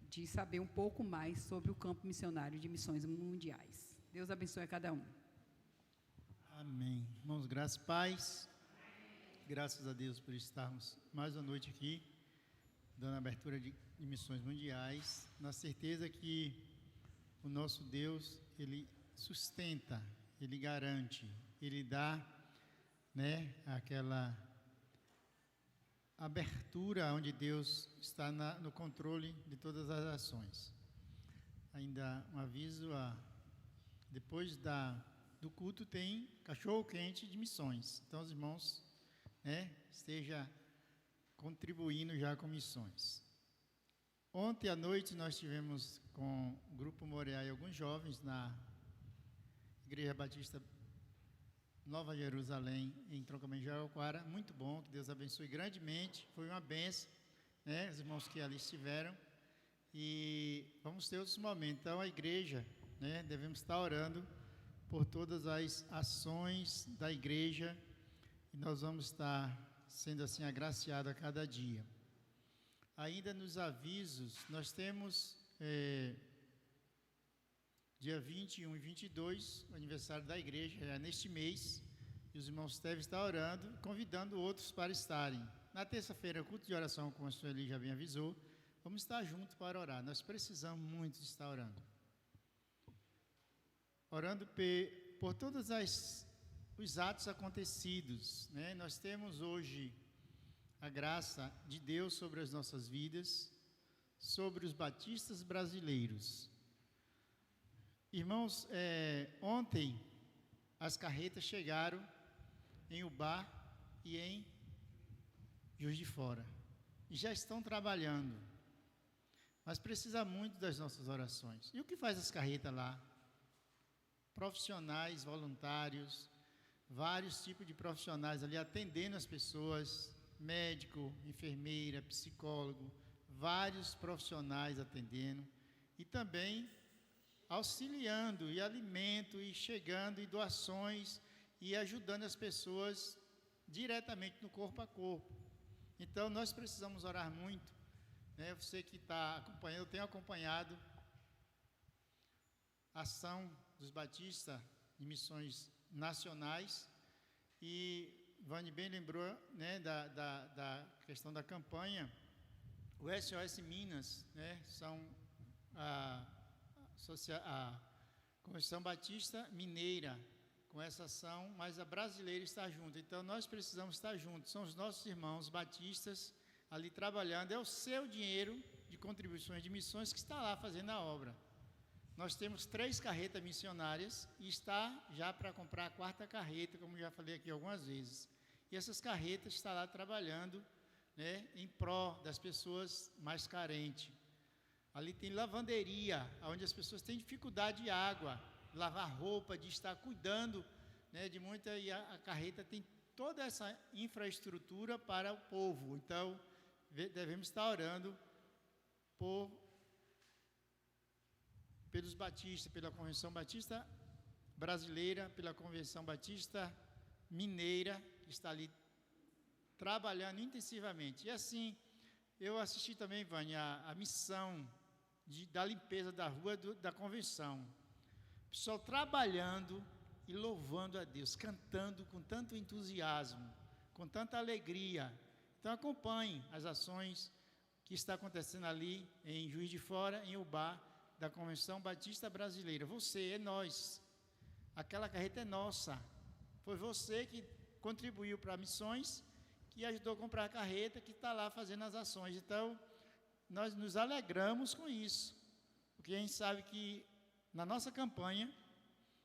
De saber um pouco mais sobre o campo missionário de missões mundiais. Deus abençoe a cada um. Amém. Irmãos, graças e paz. Graças a Deus por estarmos mais uma noite aqui, dando abertura de missões mundiais, na certeza que o nosso Deus, Ele sustenta, Ele garante, Ele dá, né, aquela abertura onde Deus está no controle de todas as ações. Ainda um aviso, depois do culto tem cachorro quente de missões. Então os irmãos, né, esteja contribuindo já com missões. Ontem à noite nós tivemos com o Grupo Moriá e alguns jovens na Igreja Batista Nova Jerusalém, em Troncamento de Jaraguara. Muito bom, que Deus abençoe grandemente. Foi uma bênção, né, os irmãos que ali estiveram. E vamos ter outros momentos. Então a igreja, né, devemos estar orando por todas as ações da igreja, e nós vamos estar sendo assim agraciados a cada dia. Ainda nos avisos, nós temos dia 21 e 22, o aniversário da igreja, é neste mês, e os irmãos devem estar orando, convidando outros para estarem. Na terça-feira, culto de oração, como a senhora Eli já bem avisou, vamos estar juntos para orar. Nós precisamos muito de estar orando. Orando por todos os atos acontecidos, né? Nós temos hoje a graça de Deus sobre as nossas vidas, sobre os batistas brasileiros. Irmãos, ontem as carretas chegaram em Ubá e em Juiz de Fora, e já estão trabalhando, mas precisa muito das nossas orações. E o que faz as carretas lá? Profissionais, voluntários, vários tipos de profissionais ali atendendo as pessoas, médico, enfermeira, psicólogo, vários profissionais atendendo, e também auxiliando, e alimento, e chegando, e doações, e ajudando as pessoas diretamente no corpo a corpo. Então, nós precisamos orar muito, né? Você que está acompanhando, eu tenho acompanhado a ação dos batistas em missões nacionais, e Vani bem lembrou, né, da questão da campanha. O SOS Minas, né, são a Convenção Batista Mineira com essa ação, mas a brasileira está junto. Então nós precisamos estar juntos. São os nossos irmãos batistas ali trabalhando. É o seu dinheiro de contribuições de missões que está lá fazendo a obra. Nós temos 3 carretas missionárias e está já para comprar a 4ª carreta, como já falei aqui algumas vezes. E essas carretas estão lá trabalhando, né, em pró das pessoas mais carentes. Ali tem lavanderia, onde as pessoas têm dificuldade de água, lavar roupa, de estar cuidando, né, de muita, e a carreta tem toda essa infraestrutura para o povo. Então, devemos estar orando pelos batistas, pela Convenção Batista Brasileira, pela Convenção Batista Mineira, que está ali trabalhando intensivamente. E assim, eu assisti também, Vânia, a missão da limpeza da rua da convenção. O pessoal trabalhando e louvando a Deus, cantando com tanto entusiasmo, com tanta alegria. Então acompanhe as ações que está acontecendo ali em Juiz de Fora, em Ubá, da Convenção Batista Brasileira. Você, é nós. Aquela carreta é nossa. Foi você que contribuiu para missões, que ajudou a comprar a carreta, que está lá fazendo as ações. Então, nós nos alegramos com isso, porque a gente sabe que na nossa campanha,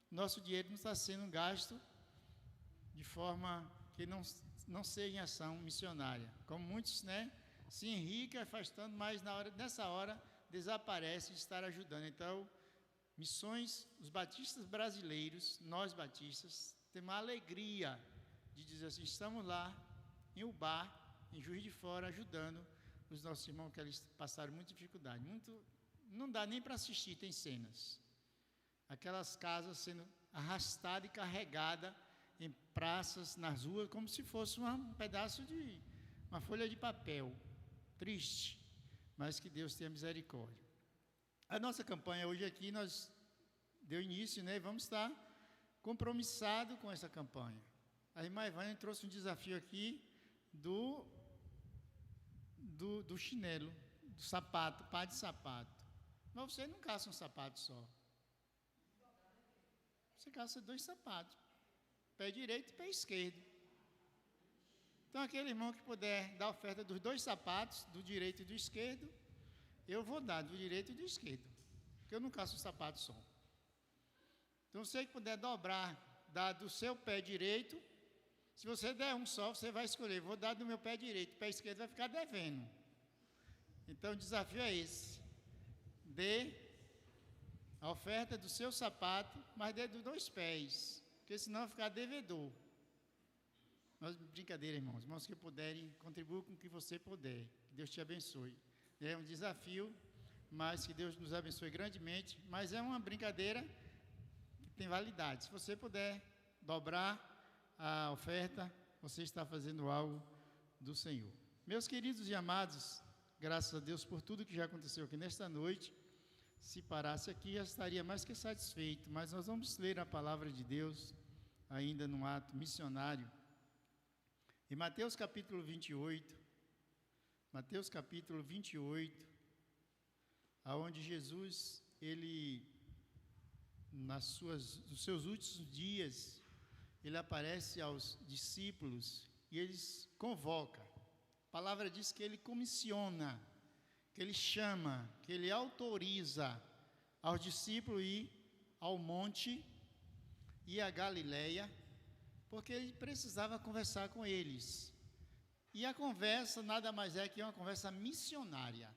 nosso dinheiro não está sendo gasto de forma que não seja em ação missionária. Como muitos, né, se enriquem afastando, mas nessa hora desaparece de estar ajudando. Então, Missões, os batistas brasileiros, nós batistas, temos a alegria de dizer assim, estamos lá em Ubá, em Juiz de Fora, ajudando os nossos irmãos que eles passaram muita dificuldade. Não dá nem para assistir, tem cenas. Aquelas casas sendo arrastadas e carregadas em praças, nas ruas, como se fosse um pedaço de uma folha de papel. Triste, mas que Deus tenha misericórdia. A nossa campanha hoje aqui, nós deu início, né? Vamos estar compromissados com essa campanha. A irmã Ivânia trouxe um desafio aqui do chinelo, do sapato, par de sapato. Mas você não caça um sapato só. Você caça 2 sapatos, pé direito e pé esquerdo. Então, aquele irmão que puder dar oferta dos 2 sapatos, do direito e do esquerdo, eu vou dar do direito e do esquerdo, porque eu não caço um sapato só. Então, você que puder dobrar, dar do seu pé direito, se você der um só, você vai escolher, vou dar do meu pé direito, o pé esquerdo vai ficar devendo. Então, o desafio é esse. Dê a oferta do seu sapato, mas dê dos 2 pés, porque senão vai ficar devedor. Mas, brincadeira, irmãos. Irmãos que puderem, contribuam com o que você puder. Que Deus te abençoe. É um desafio, mas que Deus nos abençoe grandemente. Mas é uma brincadeira que tem validade. Se você puder dobrar a oferta, você está fazendo algo do Senhor. Meus queridos e amados, graças a Deus por tudo que já aconteceu aqui nesta noite. Se parasse aqui, já estaria mais que satisfeito. Mas nós vamos ler a palavra de Deus ainda num ato missionário. Em Mateus capítulo 28, aonde Jesus, ele, nos seus últimos dias, ele aparece aos discípulos e eles convoca. A palavra diz que ele comissiona, que ele chama, que ele autoriza aos discípulos ir ao monte e a Galileia, porque ele precisava conversar com eles. E a conversa nada mais é que uma conversa missionária.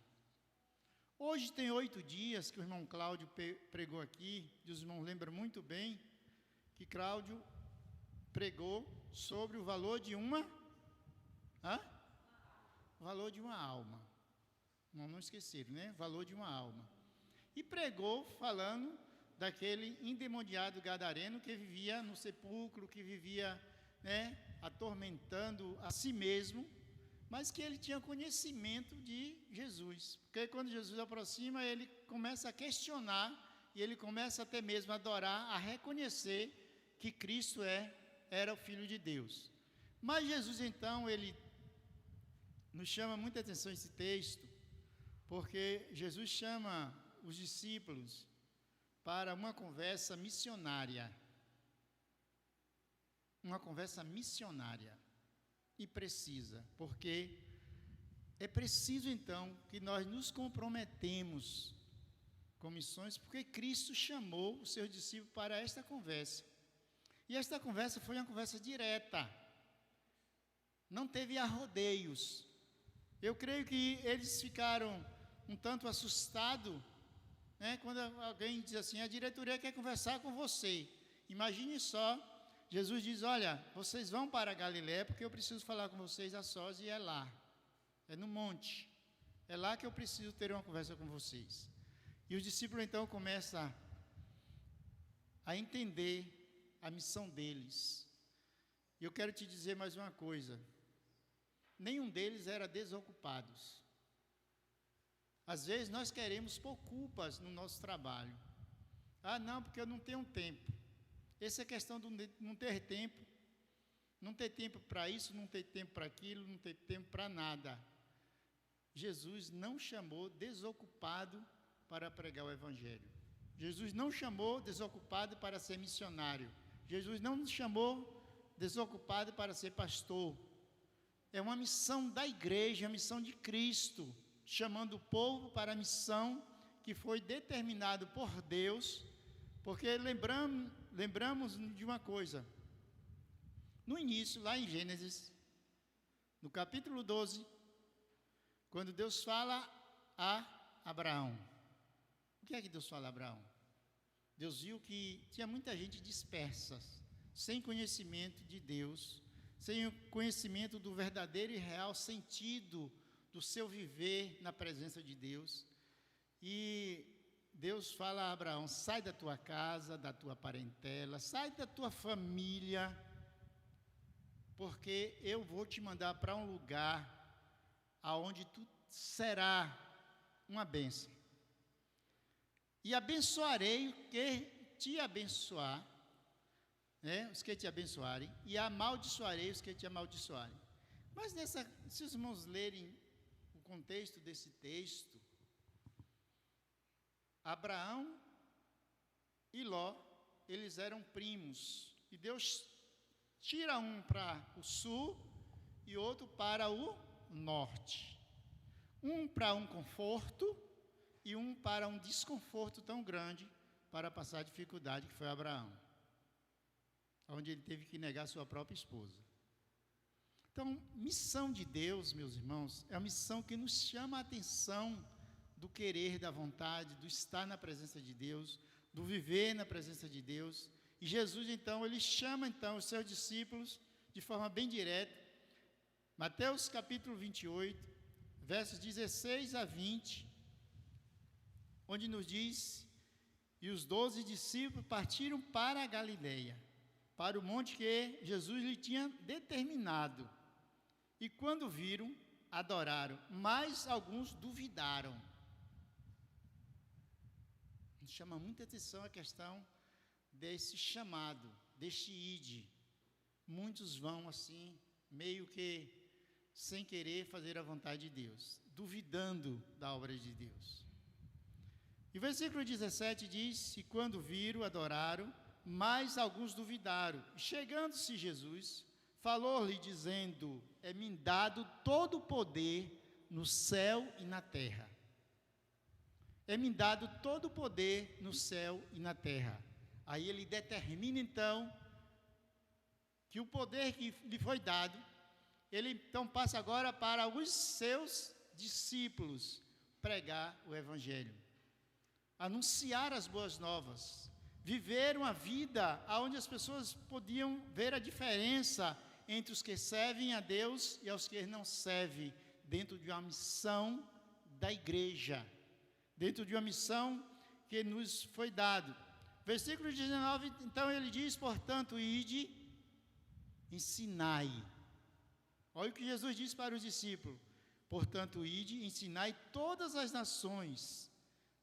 Hoje tem 8 dias que o irmão Cláudio pregou aqui, e os irmãos lembram muito bem, que Cláudio pregou sobre o valor de uma... O valor de uma alma. Não esqueceram, né? O valor de uma alma. E pregou falando daquele endemoniado gadareno que vivia no sepulcro, que vivia, né, atormentando a si mesmo, mas que ele tinha conhecimento de Jesus. Porque quando Jesus aproxima, ele começa a questionar e ele começa até mesmo a adorar, a reconhecer que Cristo era o Filho de Deus. Mas Jesus, então, ele nos chama muita atenção esse texto, porque Jesus chama os discípulos para uma conversa missionária. Uma conversa missionária e precisa, porque é preciso então que nós nos comprometemos com missões, porque Cristo chamou os seus discípulos para esta conversa. E esta conversa foi uma conversa direta, não teve arrodeios. Eu creio que eles ficaram um tanto assustados, né, quando alguém diz assim, a diretoria quer conversar com você. Imagine só, Jesus diz, olha, vocês vão para a Galiléia, porque eu preciso falar com vocês a sós, e é lá, é no monte, é lá que eu preciso ter uma conversa com vocês. E os discípulos então começam a entender a missão deles. E eu quero te dizer mais uma coisa, nenhum deles era desocupados. Às vezes nós queremos pôr culpas no nosso trabalho. Não, porque eu não tenho tempo. Essa é a questão de não ter tempo. Não ter tempo para isso, não ter tempo para aquilo, não ter tempo para nada. Jesus não chamou desocupado para pregar o Evangelho. Jesus não chamou desocupado para ser missionário. Jesus não nos chamou desocupado para ser pastor. É uma missão da igreja, a missão de Cristo, chamando o povo para a missão que foi determinado por Deus, porque lembramos de uma coisa. No início, lá em Gênesis, no capítulo 12, quando Deus fala a Abraão. O que é que Deus fala a Abraão? Deus viu que tinha muita gente dispersa, sem conhecimento de Deus, sem o conhecimento do verdadeiro e real sentido do seu viver na presença de Deus. E Deus fala a Abraão: sai da tua casa, da tua parentela, sai da tua família, porque eu vou te mandar para um lugar aonde tu será uma bênção. E abençoarei o que te abençoar, né, os que te abençoarem, e amaldiçoarei os que te amaldiçoarem. Mas se os irmãos lerem o contexto desse texto, Abraão e Ló, eles eram primos, e Deus tira um para o sul e outro para o norte. Um para um conforto e um para um desconforto tão grande para passar a dificuldade, que foi Abraão, onde ele teve que negar sua própria esposa. Então, missão de Deus, meus irmãos, é uma missão que nos chama a atenção do querer, da vontade, do estar na presença de Deus, do viver na presença de Deus. E Jesus, então, ele chama, então, os seus discípulos de forma bem direta. Mateus capítulo 28, versos 16 a 20, onde nos diz: e os 12 discípulos partiram para a Galileia, para o monte que Jesus lhe tinha determinado. E quando viram, adoraram, mas alguns duvidaram. Nos chama muita atenção a questão desse chamado, deste ide. Muitos vão assim, meio que sem querer fazer a vontade de Deus, duvidando da obra de Deus. E o versículo 17 diz: e quando viram, adoraram, mas alguns duvidaram. E chegando-se Jesus, falou-lhe dizendo: é-me dado todo o poder no céu e na terra. É-me dado todo o poder no céu e na terra. Aí ele determina então que o poder que lhe foi dado, ele então passa agora para os seus discípulos pregar o evangelho, anunciar as boas novas, viver uma vida onde as pessoas podiam ver a diferença entre os que servem a Deus e os que não servem, dentro de uma missão da igreja, dentro de uma missão que nos foi dado. Versículo 19, então ele diz: portanto, ide, ensinai. Olha o que Jesus diz para os discípulos: portanto, ide, ensinai todas as nações,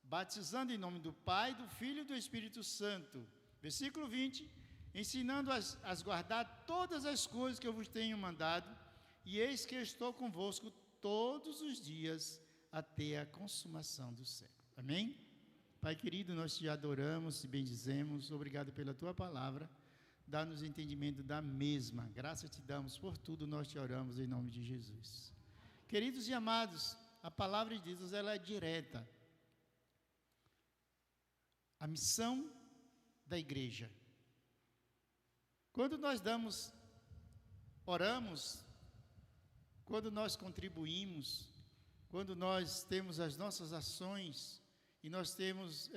batizando em nome do Pai, do Filho e do Espírito Santo. Versículo 20, ensinando-as a guardar todas as coisas que eu vos tenho mandado, e eis que eu estou convosco todos os dias, até a consumação do século. Amém? Pai querido, nós te adoramos, te bendizemos, obrigado pela tua palavra, dá-nos entendimento da mesma, graça te damos por tudo, nós te oramos em nome de Jesus. Queridos e amados, a palavra de Deus, ela é direta. A missão da igreja. Quando nós oramos, quando nós contribuímos, quando nós temos as nossas ações, e nós temos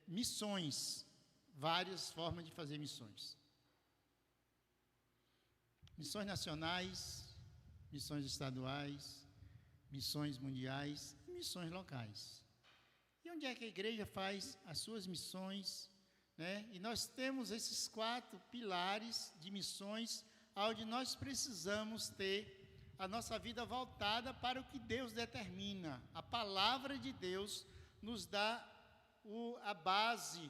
missões, várias formas de fazer missões. Missões nacionais, missões estaduais, missões mundiais e missões locais. E onde é que a igreja faz as suas missões, né? E nós temos esses 4 pilares de missões, onde nós precisamos ter a nossa vida voltada para o que Deus determina. A palavra de Deus nos dá a base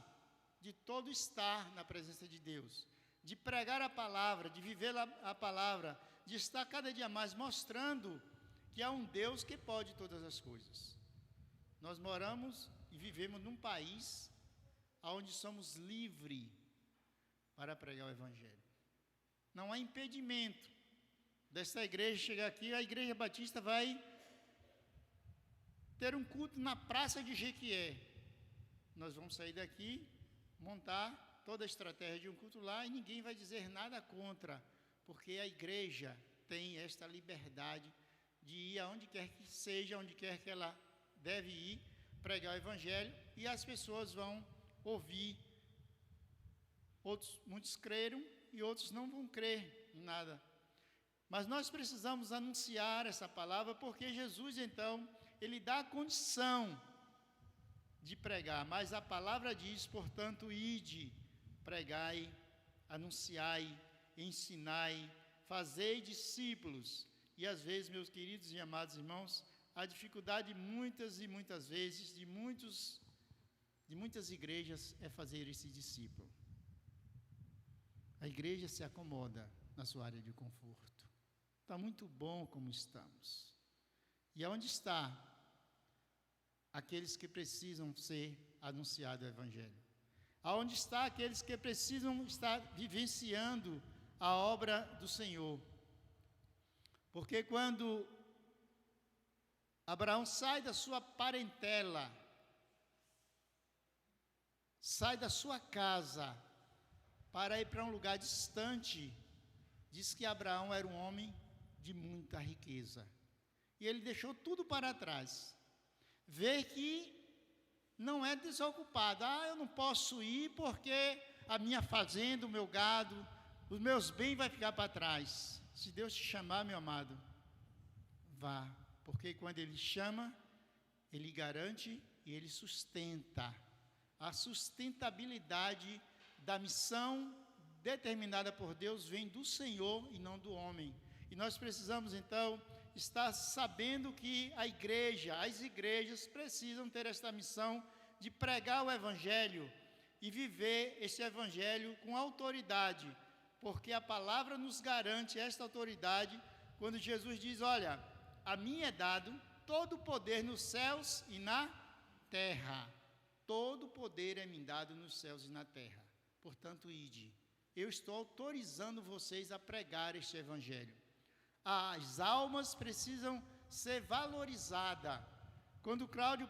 de todo estar na presença de Deus, de pregar a palavra, de viver a palavra, de estar cada dia mais mostrando que há um Deus que pode todas as coisas. Nós moramos e vivemos num país onde somos livres para pregar o evangelho. Não há impedimento desta igreja chegar aqui. A Igreja Batista vai ter um culto na Praça de Jequié. Nós vamos sair daqui, montar toda a estratégia de um culto lá, e ninguém vai dizer nada contra, porque a igreja tem esta liberdade de ir aonde quer que seja, onde quer que ela deve ir, pregar o evangelho, e as pessoas vão ouvir. Muitos creram e outros não vão crer em nada. Mas nós precisamos anunciar essa palavra, porque Jesus, então, ele dá a condição de pregar. Mas a palavra diz, portanto, ide, pregai, anunciai, ensinai, fazei discípulos. E às vezes, meus queridos e amados irmãos, a dificuldade muitas e muitas vezes de muitas igrejas é fazer esse discípulo. A igreja se acomoda na sua área de conforto. Está muito bom como estamos. E aonde está aqueles que precisam ser anunciado o Evangelho? Aonde está aqueles que precisam estar vivenciando a obra do Senhor? Porque quando Abraão sai da sua parentela, sai da sua casa, para ir para um lugar distante, diz que Abraão era um homem de muita riqueza. E ele deixou tudo para trás. Vê que não é desocupado. Eu não posso ir porque a minha fazenda, o meu gado, os meus bens vai ficar para trás. Se Deus te chamar, meu amado, vá. Porque quando Ele chama, Ele garante e Ele sustenta. A sustentabilidade da missão determinada por Deus vem do Senhor e não do homem. E nós precisamos, então, estar sabendo que as igrejas precisam ter esta missão de pregar o Evangelho e viver esse Evangelho com autoridade, porque a palavra nos garante esta autoridade quando Jesus diz, olha, a mim é dado todo o poder nos céus e na terra. Todo o poder é me dado nos céus e na terra. Portanto, ide. Eu estou autorizando vocês a pregar este Evangelho. As almas precisam ser valorizadas. Quando o Cláudio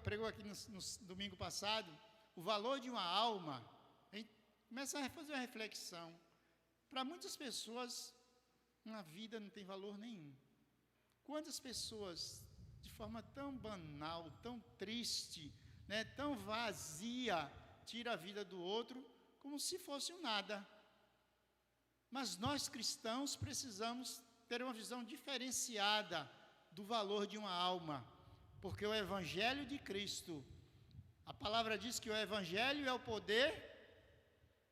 pregou aqui no domingo passado, o valor de uma alma, a gente começa a fazer uma reflexão. Para muitas pessoas, uma vida não tem valor nenhum. Quantas pessoas, de forma tão banal, tão triste, tão vazia, tira a vida do outro, como se fosse um nada. Mas nós cristãos precisamos ter uma visão diferenciada do valor de uma alma, porque o Evangelho de Cristo, a palavra diz que o Evangelho é o poder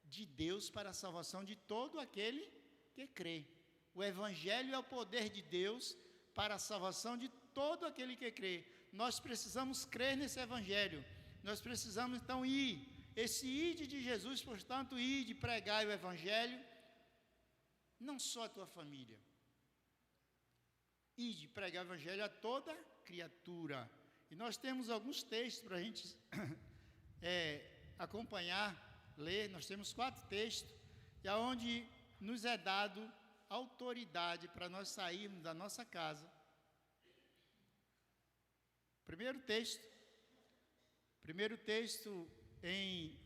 de Deus para a salvação de todo aquele que crê. O Evangelho é o poder de Deus para a salvação de todo aquele que crê. Nós precisamos crer nesse Evangelho. Nós precisamos então ir. Esse ide de Jesus, portanto, ide pregar o Evangelho, não só a tua família. Ide pregar o Evangelho a toda criatura. E nós temos alguns textos para a gente acompanhar, ler. Nós temos 4 textos, e aonde nos é dado autoridade para nós sairmos da nossa casa. Primeiro texto em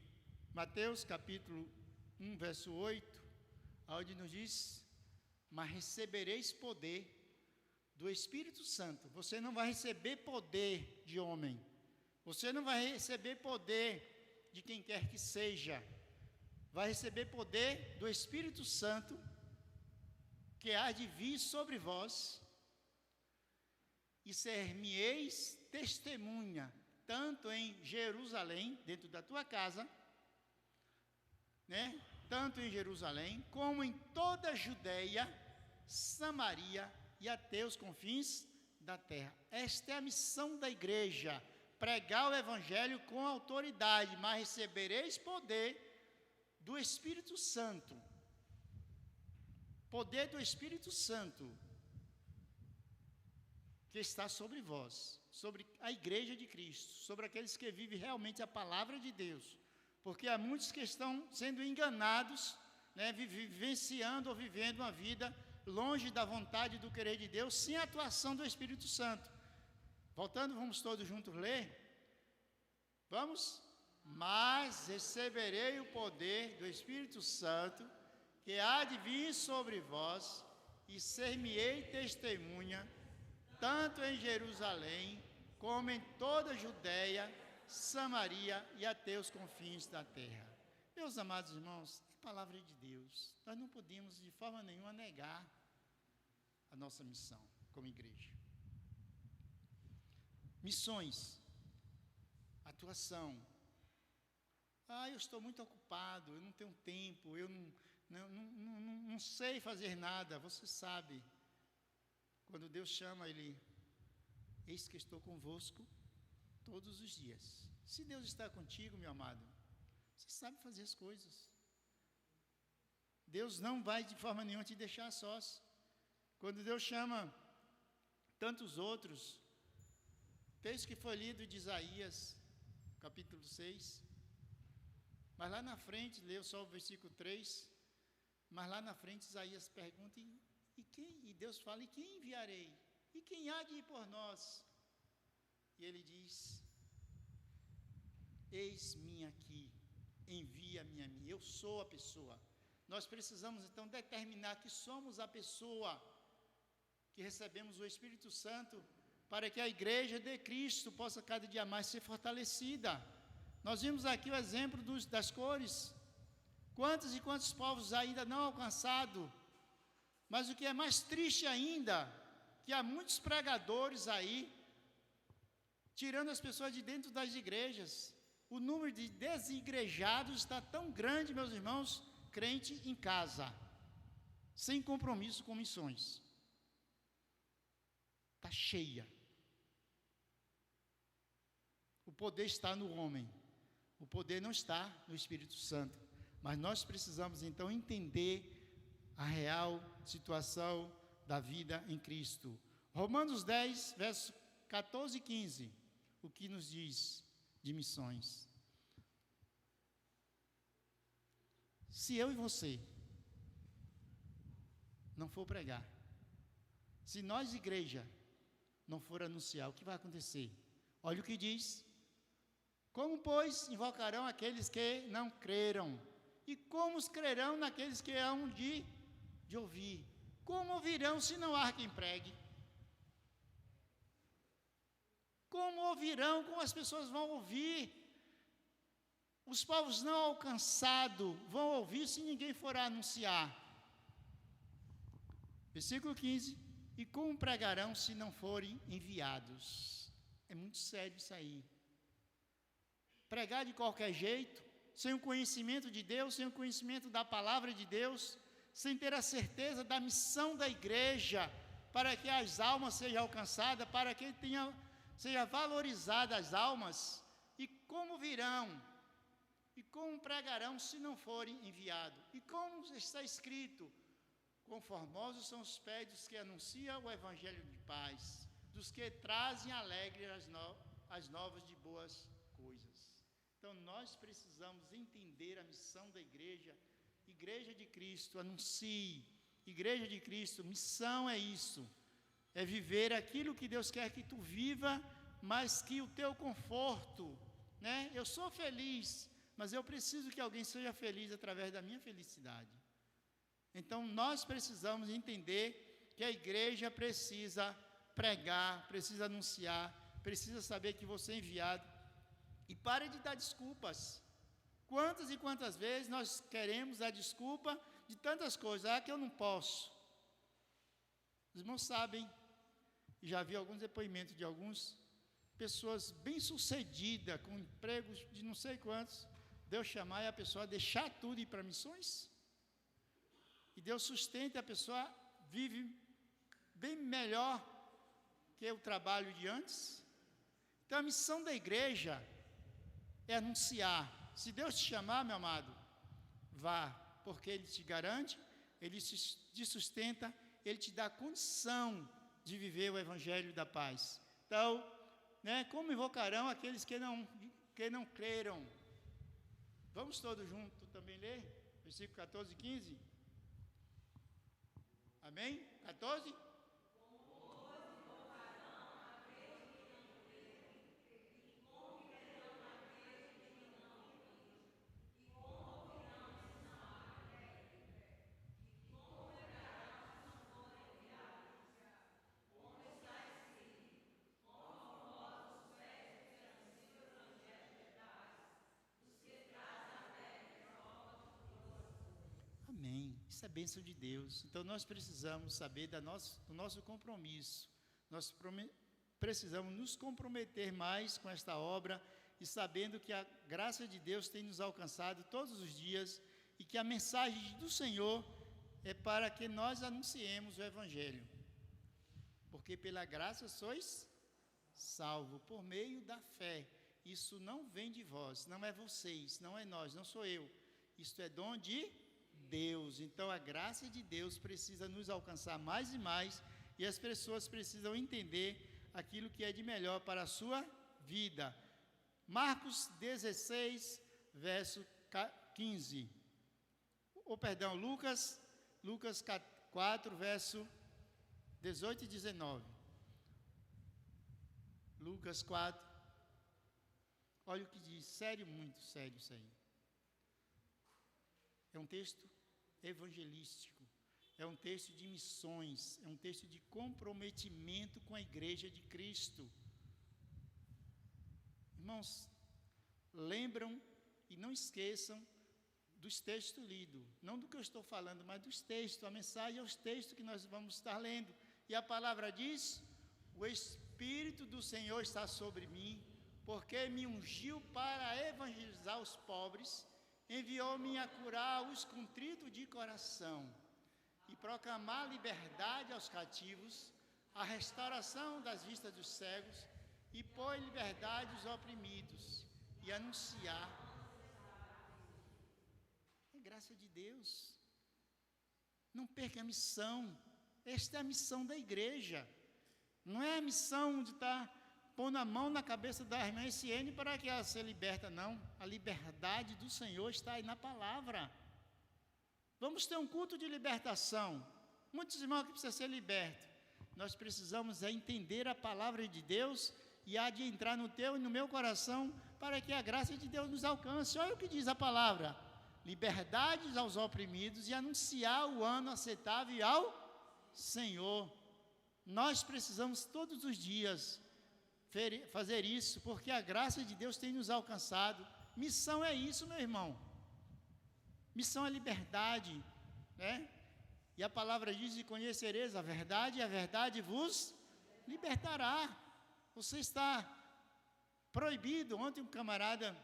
Mateus capítulo 1, verso 8, onde nos diz, mas recebereis poder do Espírito Santo. Você não vai receber poder de homem, você não vai receber poder de quem quer que seja, vai receber poder do Espírito Santo, que há de vir sobre vós, e ser-me-eis testemunha, tanto em Jerusalém, dentro da tua casa, tanto em Jerusalém, como em toda a Judeia, Samaria e até os confins da terra. Esta é a missão da igreja, pregar o Evangelho com autoridade, mas recebereis poder do Espírito Santo. Poder do Espírito Santo, que está sobre vós, sobre a igreja de Cristo, sobre aqueles que vivem realmente a palavra de Deus, porque há muitos que estão sendo enganados, vivenciando ou vivendo uma vida longe da vontade do querer de Deus, sem a atuação do Espírito Santo. Voltando, vamos todos juntos ler? Vamos? Mas receberei o poder do Espírito Santo, que há de vir sobre vós, e ser-me-ei testemunha, tanto em Jerusalém, como em toda a Judéia, Samaria e até os confins da terra. Meus amados irmãos, é palavra de Deus. Nós não podemos de forma nenhuma negar a nossa missão como igreja. Missões, atuação. Eu estou muito ocupado, eu não tenho tempo, eu não sei fazer nada. Você sabe, quando Deus chama Ele, eis que estou convosco todos os dias. Se Deus está contigo, meu amado, você sabe fazer as coisas. Deus não vai de forma nenhuma te deixar sós. Quando Deus chama tantos outros, texto que foi lido de Isaías, capítulo 6, mas lá na frente, leu só o versículo 3, mas lá na frente Isaías pergunta, e Deus fala, e quem enviarei? E quem há de ir por nós? E ele diz, eis-me aqui, envia-me a mim, eu sou a pessoa. Nós precisamos então determinar que somos a pessoa, que recebemos o Espírito Santo, para que a igreja de Cristo possa cada dia mais ser fortalecida. Nós vimos aqui o exemplo das cores. Quantos e quantos povos ainda não alcançados? Mas o que é mais triste ainda, que há muitos pregadores aí, tirando as pessoas de dentro das igrejas. O número de desigrejados está tão grande, meus irmãos, crente em casa, sem compromisso com missões. Está cheia. O poder está no homem. O poder não está no Espírito Santo. Mas nós precisamos então entender a real situação da vida em Cristo. Romanos 10, versos 14 e 15, o que nos diz de missões. Se eu e você não for pregar, se nós, igreja, não for anunciar, o que vai acontecer? Olha o que diz. Como, pois, invocarão aqueles que não creram? E como os crerão naqueles que hão de ouvir? Como ouvirão se não há quem pregue? Como ouvirão? Como as pessoas vão ouvir? Os povos não alcançados vão ouvir se ninguém for anunciar. Versículo 15. E como pregarão se não forem enviados? É muito sério isso aí. Pregar de qualquer jeito, sem o conhecimento de Deus, sem o conhecimento da palavra de Deus, sem ter a certeza da missão da igreja, para que as almas sejam alcançadas, para que seja valorizada as almas. E como virão? E como pregarão se não forem enviados? E como está escrito? Conformosos são os pés dos que anunciam o evangelho de paz, dos que trazem alegre as novas de boas coisas. Então, nós precisamos entender a missão da igreja. Igreja de Cristo, anuncie. Igreja de Cristo, missão é isso. É viver aquilo que Deus quer que tu viva, mas que o teu conforto, né? Eu sou feliz, mas eu preciso que alguém seja feliz através da minha felicidade. Então, nós precisamos entender que a igreja precisa pregar, precisa anunciar, precisa saber que você é enviado. E pare de dar desculpas. Quantas e quantas vezes nós queremos dar desculpa de tantas coisas? Que eu não posso. Os irmãos sabem, já vi alguns depoimentos de algumas pessoas bem-sucedidas, com empregos de não sei quantos, Deus chamar e a pessoa deixar tudo e ir para missões? E Deus sustenta, a pessoa vive bem melhor que o trabalho de antes. Então, a missão da igreja é anunciar. Se Deus te chamar, meu amado, vá, porque Ele te garante, Ele te sustenta, Ele te dá condição de viver o evangelho da paz. Então, né, como invocarão aqueles que não creram? Vamos todos juntos também ler? Versículo 14 e 15. Amém? 14? Amém. Isso é bênção de Deus. Então nós precisamos saber do nosso compromisso. Nós precisamos nos comprometer mais com esta obra e sabendo que a graça de Deus tem nos alcançado todos os dias e que a mensagem do Senhor é para que nós anunciemos o Evangelho. Porque pela graça sois salvos, por meio da fé. Isso não vem de vós, não é vocês, não é nós, não sou eu. Isto é dom de Deus. Então a graça de Deus precisa nos alcançar mais e mais, e as pessoas precisam entender aquilo que é de melhor para a sua vida. Marcos 16, verso 15. Lucas 4, verso 18 e 19. Lucas 4. Olha o que diz, sério, muito sério isso aí. É um texto evangelístico, é um texto de missões, é um texto de comprometimento com a igreja de Cristo. Irmãos, lembram e não esqueçam dos textos lidos, não do que eu estou falando, mas dos textos, a mensagem é os textos que nós vamos estar lendo. E a palavra diz: o Espírito do Senhor está sobre mim, porque me ungiu para evangelizar os pobres, enviou-me a curar os contritos de coração e proclamar liberdade aos cativos, a restauração das vistas dos cegos e pôr em liberdade os oprimidos e anunciar. É graça de Deus. Não perca a missão. Esta é a missão da igreja. Não é a missão de estar pondo a mão na cabeça da irmã Essiene para que ela se liberta, não. A liberdade do Senhor está aí na palavra. Vamos ter um culto de libertação. Muitos irmãos que precisam ser libertos. Nós precisamos entender a palavra de Deus e há de entrar no teu e no meu coração para que a graça de Deus nos alcance. Olha o que diz a palavra: liberdade aos oprimidos e anunciar o ano aceitável ao Senhor. Nós precisamos todos os dias fazer isso, porque a graça de Deus tem nos alcançado. Missão é isso, meu irmão. Missão é liberdade, né? E a palavra diz: e conhecereis a verdade, e a verdade vos libertará. Você está proibido. Ontem um camarada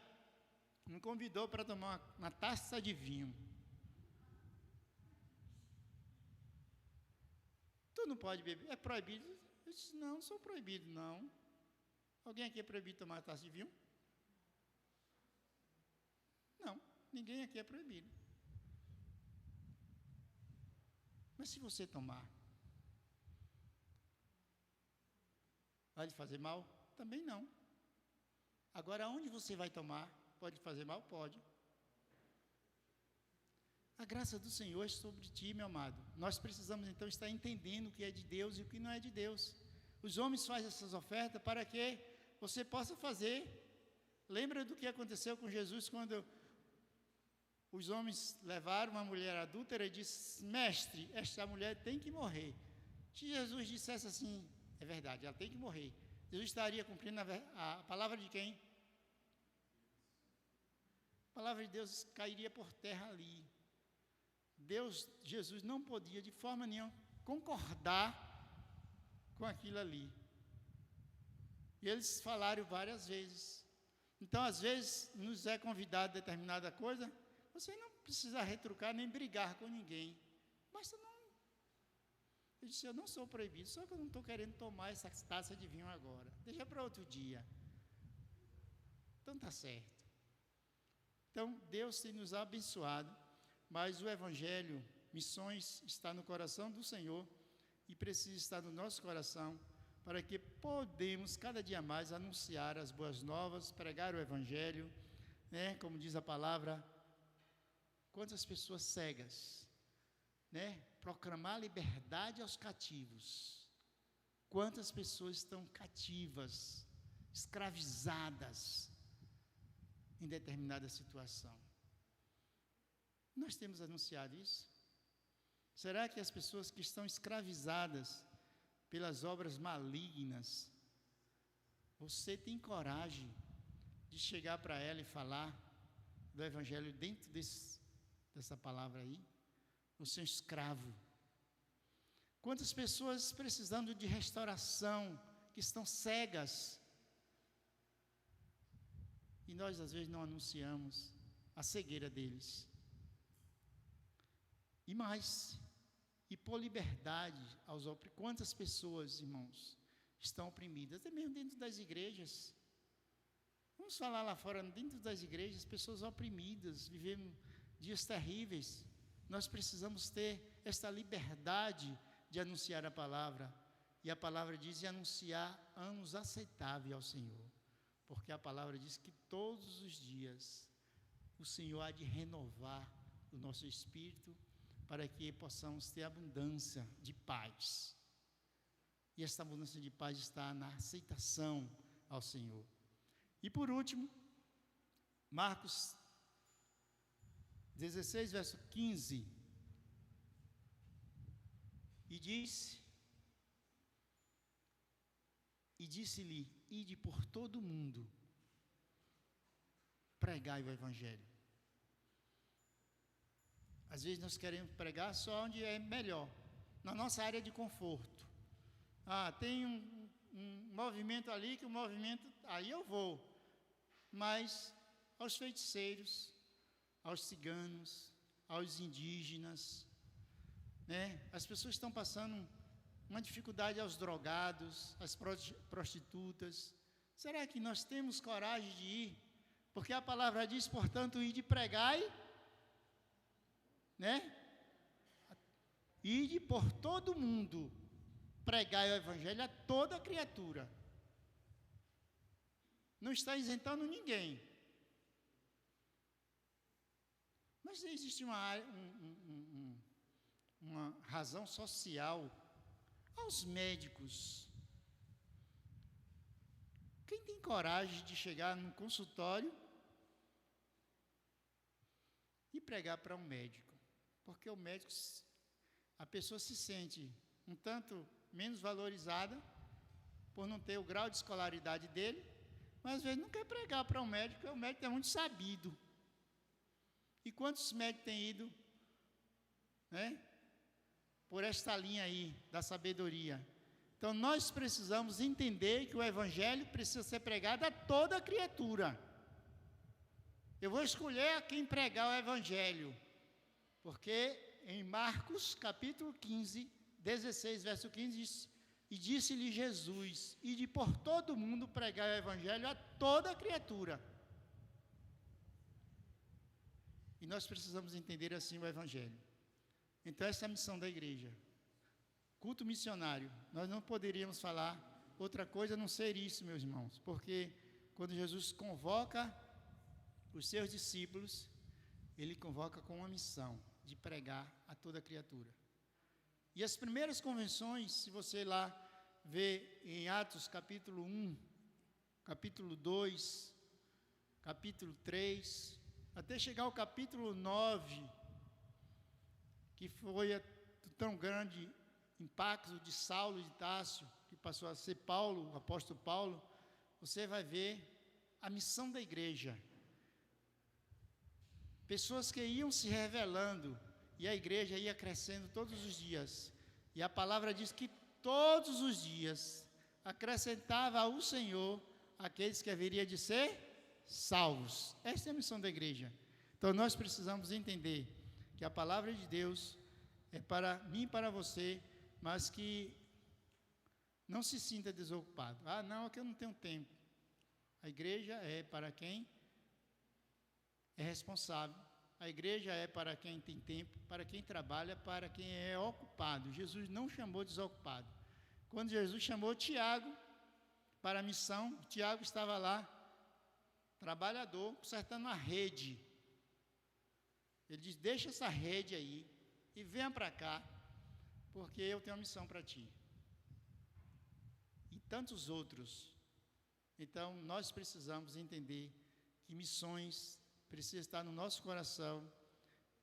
me convidou para tomar uma taça de vinho. Tu não pode beber, é proibido. Eu disse: não sou proibido, não. Alguém aqui é proibido tomar taça de vinho? Não, ninguém aqui é proibido. Mas se você tomar, vai lhe fazer mal? Também não. Agora, onde você vai tomar? Pode fazer mal? Pode. A graça do Senhor é sobre ti, meu amado. Nós precisamos então estar entendendo o que é de Deus e o que não é de Deus. Os homens fazem essas ofertas para que você possa fazer. Lembra do que aconteceu com Jesus quando os homens levaram uma mulher adúltera e disse: mestre, esta mulher tem que morrer. Se Jesus dissesse assim: é verdade, ela tem que morrer, Jesus estaria cumprindo a palavra de quem? A palavra de Deus cairia por terra ali. Jesus não podia de forma nenhuma concordar com aquilo ali. E eles falaram várias vezes. Então, às vezes, nos é convidado a determinada coisa, você não precisa retrucar nem brigar com ninguém. Basta não. Eu disse: eu não sou proibido, só que eu não estou querendo tomar essa taça de vinho agora. Deixa para outro dia. Então, está certo. Então, Deus tem nos abençoado, mas o Evangelho, missões, está no coração do Senhor e precisa estar no nosso coração para que podemos cada dia mais anunciar as boas novas, pregar o Evangelho, né? Como diz a palavra, quantas pessoas cegas, né? Proclamar liberdade aos cativos. Quantas pessoas estão cativas, escravizadas em determinada situação. Nós temos anunciado isso? Será que as pessoas que estão escravizadas pelas obras malignas, você tem coragem de chegar para ela e falar do Evangelho dentro dessa palavra aí? você é um escravo. Quantas pessoas precisando de restauração, que estão cegas, e nós às vezes não anunciamos a cegueira deles. E mais, e por liberdade aos oprimidos. Quantas pessoas, irmãos, estão oprimidas, até mesmo dentro das igrejas. Vamos falar lá fora, dentro das igrejas, pessoas oprimidas, vivendo dias terríveis. Nós precisamos ter esta liberdade de anunciar a palavra. E a palavra diz, e anunciar anos aceitáveis ao Senhor. Porque a palavra diz que todos os dias o Senhor há de renovar o nosso espírito para que possamos ter abundância de paz. E esta abundância de paz está na aceitação ao Senhor. E por último, Marcos 16, verso 15. E disse-lhe, ide por todo o mundo, pregai o Evangelho. Às vezes nós queremos pregar só onde é melhor, na nossa área de conforto. Tem um movimento ali, que o movimento, aí eu vou. Mas aos feiticeiros, aos ciganos, aos indígenas, né? As pessoas estão passando uma dificuldade, aos drogados, às prostitutas. Será que nós temos coragem de ir? Porque a palavra diz, portanto, ide pregai, né? Ide por todo mundo, pregai o Evangelho a toda criatura. Não está isentando ninguém. Mas existe uma razão social aos médicos. Quem tem coragem de chegar num consultório e pregar para um médico? Porque o médico, a pessoa se sente um tanto menos valorizada por não ter o grau de escolaridade dele, mas às vezes não quer pregar para um médico, porque o médico é muito sabido. E quantos médicos têm ido, né, por esta linha aí da sabedoria? Então nós precisamos entender que o Evangelho precisa ser pregado a toda criatura. Eu vou escolher a quem pregar o Evangelho, porque em Marcos capítulo 15, 16, verso 15 diz, e disse-lhe Jesus, ide por todo mundo pregar o Evangelho a toda criatura. E nós precisamos entender assim o Evangelho. Então essa é a missão da igreja. Culto missionário. Nós não poderíamos falar outra coisa a não ser isso, meus irmãos. Porque quando Jesus convoca os seus discípulos, Ele convoca com uma missão de pregar a toda criatura. E as primeiras convenções, se você lá vê em Atos capítulo 1, capítulo 2, capítulo 3, até chegar ao capítulo 9, que foi tão grande impacto de Saulo de Tarso, que passou a ser Paulo, o apóstolo Paulo, você vai ver a missão da igreja. Pessoas que iam se revelando, e a igreja ia crescendo todos os dias. E a palavra diz que todos os dias acrescentava ao Senhor aqueles que haveriam de ser salvos. Essa é a missão da igreja. Então nós precisamos entender que a palavra de Deus é para mim e para você, mas que não se sinta desocupado. Não, é que eu não tenho tempo. A igreja é para quem é responsável. A igreja é para quem tem tempo, para quem trabalha, para quem é ocupado. Jesus não chamou desocupado. Quando Jesus chamou Tiago para a missão, Tiago estava lá, trabalhador, consertando a rede. Ele diz, deixa essa rede aí e venha para cá, porque eu tenho uma missão para ti. E tantos outros. Então, nós precisamos entender que missões precisam estar no nosso coração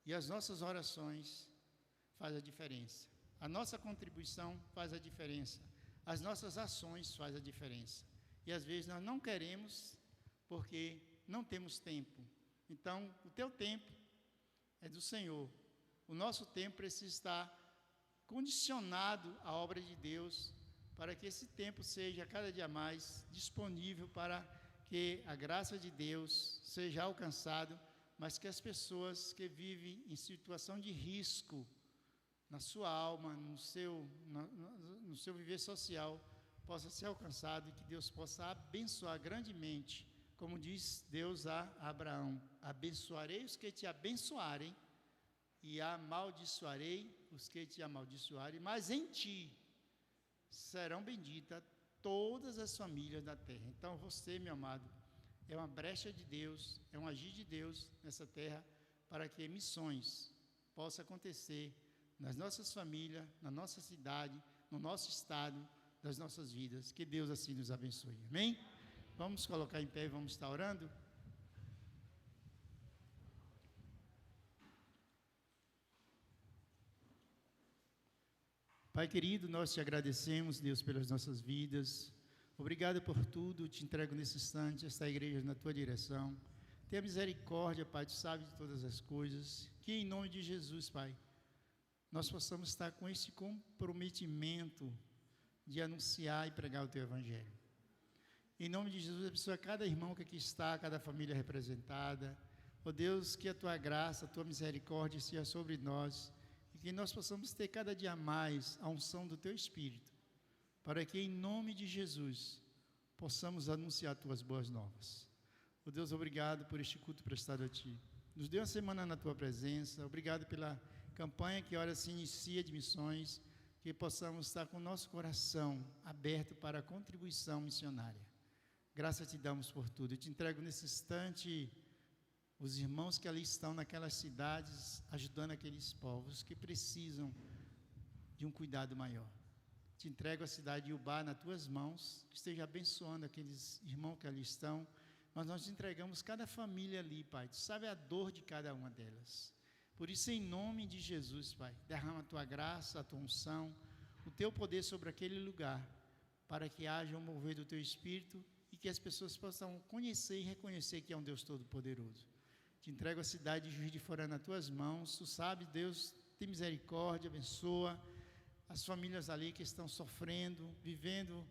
e as nossas orações fazem a diferença. A nossa contribuição faz a diferença. As nossas ações fazem a diferença. E às vezes nós não queremos porque não temos tempo. Então, o teu tempo é do Senhor. o nosso tempo precisa estar condicionado à obra de Deus, para que esse tempo seja cada dia mais disponível para que a graça de Deus seja alcançada, mas que as pessoas que vivem em situação de risco na sua alma, no seu viver social, possa ser alcançado e que Deus possa abençoar grandemente, como diz Deus a Abraão: abençoarei os que te abençoarem e amaldiçoarei os que te amaldiçoarem, mas em ti serão benditas todas as famílias da terra. Então você, meu amado, é uma brecha de Deus, é um agir de Deus nessa terra, para que missões possam acontecer nas nossas famílias, na nossa cidade, no nosso estado, das nossas vidas. Que Deus assim nos abençoe. Amém? Vamos colocar em pé e vamos estar orando? Pai querido, nós te agradecemos, Deus, pelas nossas vidas. Obrigado por tudo. Te entrego nesse instante esta igreja na tua direção. Tenha misericórdia, Pai, tu sabes de todas as coisas. Que em nome de Jesus, Pai, nós possamos estar com esse comprometimento de anunciar e pregar o teu evangelho. Em nome de Jesus, abençoa cada irmão que aqui está, cada família representada. Ó Deus, que a tua graça, a tua misericórdia seja sobre nós, e que nós possamos ter cada dia mais a unção do teu Espírito, para que em nome de Jesus possamos anunciar tuas boas novas. Ó Deus, obrigado por este culto prestado a ti. Nos dê uma semana na tua presença. Obrigado pela campanha que ora se inicia de missões, que possamos estar com o nosso coração aberto para a contribuição missionária. Graças te damos por tudo. Eu te entrego nesse instante os irmãos que ali estão naquelas cidades, ajudando aqueles povos que precisam de um cuidado maior. Te entrego a cidade de Ubá nas tuas mãos, que esteja abençoando aqueles irmãos que ali estão, mas nós te entregamos cada família ali, Pai. Tu sabe a dor de cada uma delas. Por isso, em nome de Jesus, Pai, derrama a tua graça, a tua unção, o teu poder sobre aquele lugar, para que haja um mover do teu Espírito e que as pessoas possam conhecer e reconhecer que é um Deus Todo-Poderoso. Te entrego a cidade de Juiz de Fora nas tuas mãos. Tu sabes, Deus, tem misericórdia, abençoa as famílias ali que estão sofrendo, vivendo,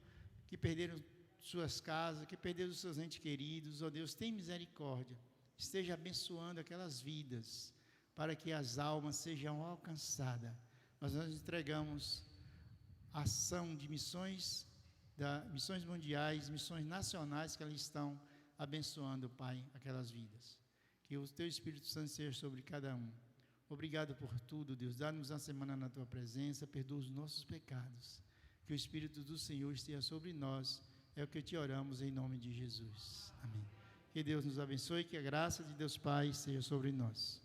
que perderam suas casas, que perderam os seus entes queridos. Ó Deus, tem misericórdia. Esteja abençoando aquelas vidas, para que as almas sejam alcançadas. Nós entregamos a ação de missões, missões mundiais, missões nacionais, que ali estão abençoando, Pai, aquelas vidas. Que o teu Espírito Santo seja sobre cada um. Obrigado por tudo, Deus. Dá-nos uma semana na tua presença, perdoa os nossos pecados. Que o Espírito do Senhor esteja sobre nós. É o que te oramos em nome de Jesus. Amém. Que Deus nos abençoe, que a graça de Deus Pai seja sobre nós.